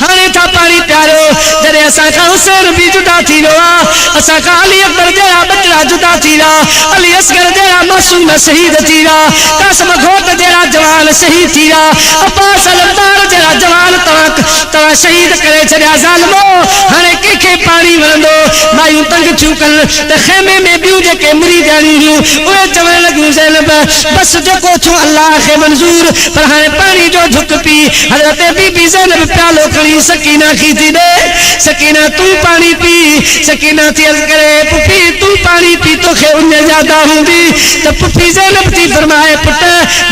हाणे था पानी प्यारो जॾहिं असांखां हुसैन बि जुदा थी वियो असांखां अली अकबर जहिड़ा बचड़ा जुदा थी विया अली असगर जहिड़ा मासूम शहीद थी विया कासिम घोट जहिड़ा जवान शहीद थी विया अब्बास अलमदार जहिड़ा जवान तव्हां शहीद करे छॾिया ज़ालिमो हाणे कंहिंखे पाणी वणंदो मायूं तंग थियूं कनि त खेमे में ॿियूं जेके मुरीदाणियूं हुयूं उहे चवण लॻियूं ज़ैनब बस जेको थियो अल्लाह खे मंज़ूर पर हाणे पाणी जो झुक पी हज़रत बीबी ज़ैनब प्यालो खणी सकीना खे थी ॾे सकीना तूं पाणी पी सकीना थी अर्ज़ करे पुफी तूं पाणी पी तोखे उन याद हूंदी त पुफी ज़ैनब थी फरमाए पुट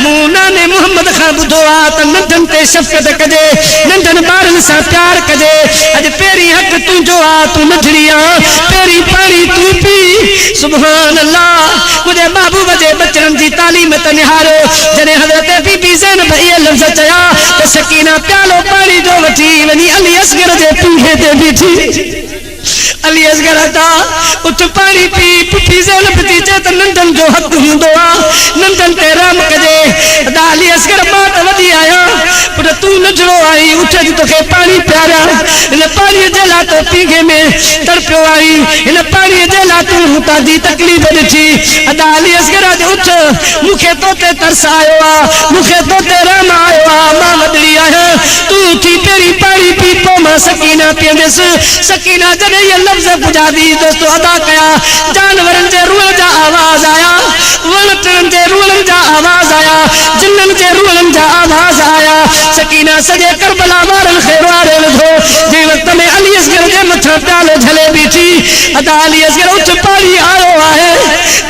मूं नाने मोहम्मद खां ॿुधो आहे त नंढनि ते शफ़क़त कजे नंढनि ॿारनि सां प्यार कजे अॼु पहिरीं हक़ तुंहिंजो आहे तूं नंढड़ी आहे पहिरीं पाणी तूं पी सुभान अल्लाह मुंहिंजे महबूब जे बचड़नि जी तालीम त निहारो जॾहिं हज़रत बीबी ज़ैनब इहे लफ़्ज़ चया त सकीना प्यालो पाणी जो वठी वञी अली असगर जे पीढ़े ते बीठी अली असगर अता उठ पाणी पी पुफी ज़ैनब थी चए त नंढनि जो हक़ हूंदो आहे नंढनि ते रहम कजे अली असगर मां त वॾी आहियां पुट तूं नंढड़ो आई उठ जी तोखे पाणी पियारिया हिन पाणीअ जे लाइ तो पीघे में तड़पियो आई हिन पाणीअ जे लाइ तूं तव्हांजी तकलीफ़ ॾिठी अदा अली असगर उठ मूंखे तो ते तरस आयो आहे मूंखे तो ते रहम आयो आहे मां वॾड़ी आहियां तूं उथी पहिरीं पाणी पी पोइ मां सकीना पीअंदसि सकीना जॾहिं इहे लफ़्ज़ पुॼादी दोस्तो अदा कया जानवरनि जे रूह जा आवाज़ आया वण टिणनि जे रूहनि जा आवाज़ आया जिन्ननि जे रूहनि जा आवाज़ आया सकीना सॼे करबला वारनि खे वारे विधो जंहिं वक़्त में अली असगर जे मथां प्यालो झले बीठी अदा अली असगर उठ पाणी आयो आहे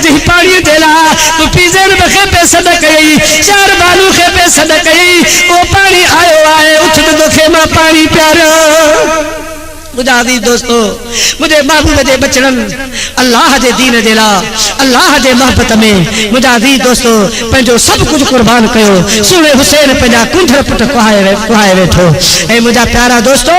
जंहिं पाणीअ जे लाइ पुफी ज़ैनब खे पे सॾ कई चार बानू खे पे सॾ कई उहो पाणी आयो आहे उठ त तोखे मां पाणी पियारियां मुजादी दोस्तो मुझे महबूब जे बचड़नि अल्लाह जे दीन जे लाइ अल्लाह जे मोहब्बत में मुजादी दोस्तो पंहिंजो सभु कुझु कुर्बान कयो सुहिणे हुसैन पंहिंजा कुंडर पुट कुहाए वेठो ऐं मुंहिंजा प्यारा दोस्तो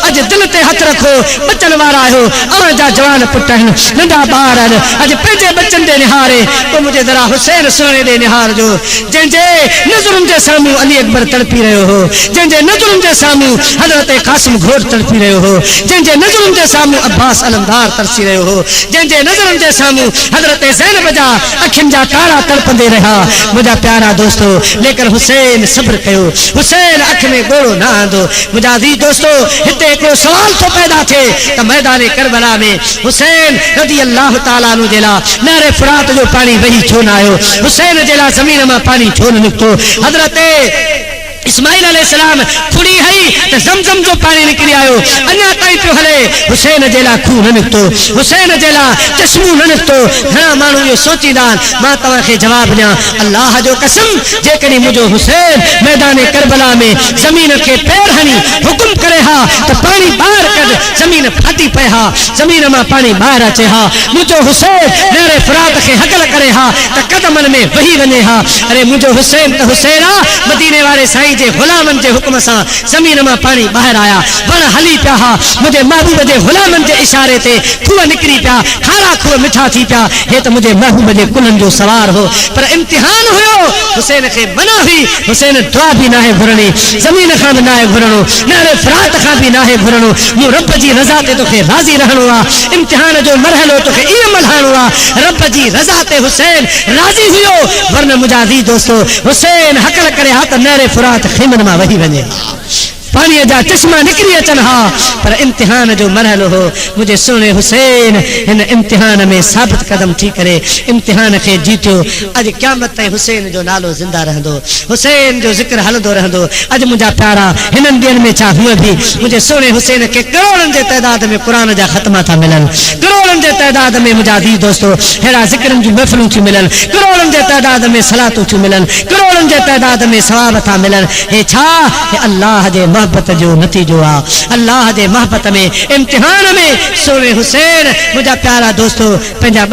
अॼु दिलि ते हथ रखो बचण वारा आहियो अव्हां जा जवान पुट आहिनि नंढा ॿार आहिनि अॼु पंहिंजे बचनि ॾे निहारे पोइ मुंहिंजे ज़रा हुसैन सुहिणे ॾे निहारजो जंहिंजे नज़रुनि जे साम्हूं अली अकबर तड़पी रहियो हो जंहिंजे नज़रुनि जे साम्हूं हज़रत कासिम घोट तड़पी रहियो हो जंहिंजे नज़रुनि जे साम्हूं अब्बास अलमदार तरसी रहियो हो जंहिंजे नज़रुनि जे साम्हूं हज़रत ज़ैनब जा अखियुनि जा तारा तड़पंदे रहिया मुंहिंजा प्यारा दोस्तो लेकिन हुसैन सब्र कयो हुसैन अख में ॻोड़ो न आंदो मुंहिंजा दी दोस्तो हिते हिकिड़ो सवाल थो पैदा थिए त मैदान करबला में हुसैन रज़ी अल्लाह ताला अन्हु जे लाइ नहर फुरात जो पाणी वही छो न आयो हुसैन जे लाइ ज़मीन मां पाणी छो न निकितो हज़रत इस्माइल अलैहिस्सलाम खुड़ी हई त ज़मज़म जो पानी निकली आयो अञा ताईं पियो हले हुसैन जे लाइ खूह न निकितो हुसैन जे लाइ चश्मो न निकितो घणा माण्हू इहो सोचींदा आहिनि मां तव्हांखे जवाबु ॾियां अल्लाह जो कसम जेकॾहिं मुंहिंजो हुसैन मैदान करबला में ज़मीन खे पैर हणी हुकुम करे हा त पाणी ॿाहिरि कढ ज़मीन फाटी पए हा ज़मीन मां पाणी ॿाहिरि अचे हा मुंहिंजो हुसैन नहर फुरात खे हकल करे हा त कदमनि में वही वञे हा अरे मुंहिंजो हुसैन त हुसैन आहे मदीने वारे साईं जे गुलामनि जे हुकुम सां ज़मीन मां पाणी ॿाहिरि आया वण हली पिया हा मुंहिंजे महबूब जे गुलामनि जे इशारे ते खूह निकिरी पिया खारा खूह मिठा थी पिया हे त मुंहिंजे महबूब जे कुलनि जो सवार हो पर इम्तिहान हुयो हुसैन खे मना हुई हुसैन दुआ बि नाहे घुरणी ज़मीन खां बि नाहे घुरणो नहर फुरात खां बि नाहे घुरणो मूं रब जी रज़ा ते तोखे राज़ी रहणो आहे इम्तिहान जो मरहलो तोखे इहो मल्हाइणो आहे रब जी रज़ा ते हुसैन राज़ी हुयो वरन मुंहिंजा दी दोस्तो हुसैन हकल करे हा त नहर फुरात खेमन मां वही वञे पानी जा चश्मा निकरी अचन हा पर इम्तिहान जो मरहलो हो मुझे सोने हुसैन इन इम्तिहान में साबित कदम थी करे इम्तिहान के जीतो अज क़यामत ताईं हुसैन जो नालो जिंदा रहंदो हुसैन जो जिक्र हलंदो रहंदो अज मुझा प्यारा हिनन दिन में चा हुए भी मुझे सोने हुसैन के करोड़न जे तादाद में कुरान जा खत्मा था मिलन करोड़न जे तादाद में मुझा दी दोस्तों हेरा जिक्रन जी महफिलूं थी मिलन करोड़न जे तादाद में सलातूं थी मिलन करोड़न जे तादाद में सवाब था मिलन हे छा हे अल्लाह जे मोहब्बत जो नतीजो आ अल्लाह जे मोहब्बत में इम्तिहान में सोने हुसैन मुझा प्यारा दोस्तों पंजा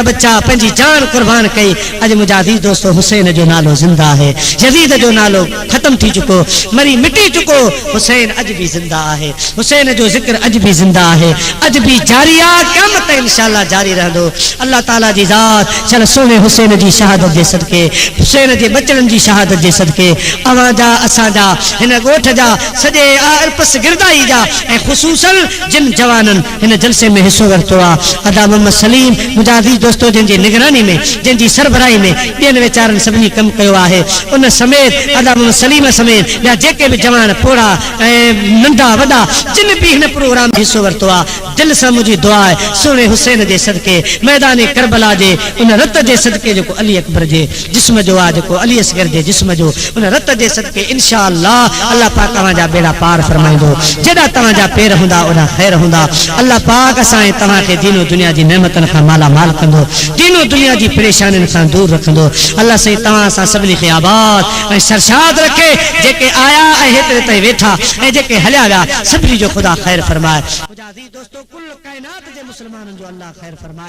बच्चा पंजी जान कुर्बान कई अज मुझा दी दोस्तों हुसैन जो नालो जिंदा है यजीद जो नालो खत्म थी चुको मरी मिटी चुको हुसैन अज भी जिंदा है हुसैन जो जिक्र अज भी जिंदा है अज भी जारी आ क़यामत तक इंशाअल्लाह जारी रहंदो अल्लाह ताला जी जात चल सोने हुसैन जी शहादत जे सदके हुसैन जे बचड़न जी शहादत जे सदके अवां जा असां जा हिन गोठ जा सजे अरपस गिरदाई जा ए खुसूसन जिन जवानन हिन जलसे में हिस्सो वरतो आ अदा मोहम्मद सलीम मुजाहिद दोस्तों जिन जी निगरानी में जिन जी सरबराही में बेन वेचारन सभनी कम कयो आहे उन समेत अदा मोहम्मद सलीम समेत या जेके भी जवान पोड़ा नंढा वडा जिन भी हिन प्रोग्राम में हिस्सो वरतो आ दिल से मुझी दुआ है सोने हुसैन जे सदके मैदान करबला जे उन रत जे सदके जो अली अकबर जे जिस्म जो आ जो अली असगर जे जिस्म जो उन रत जे सदके इंशाअल्लाह अल्लाह पाक तवां जा बेड़ा पार फरमाइंदो जेड़ा तवां जा पैर हुंदा ओड़ा खैर हुंदा अल्लाह पाक असां तवां के दीनो दुनिया जी नेमतन का माला माल कंदो दीनो दुनिया जी परेशानियों से दूर रखंदो अल्लाह सही तवां सा सभनी के आबाद सरशाद रखे जेके आया हेतरे तई वेठा जेके हल्या वा सभनी जो खुदा खैर फरमाए दोस्तों कुल कायनात जे मुसलमानन जो अल्लाह खैर फरमाए।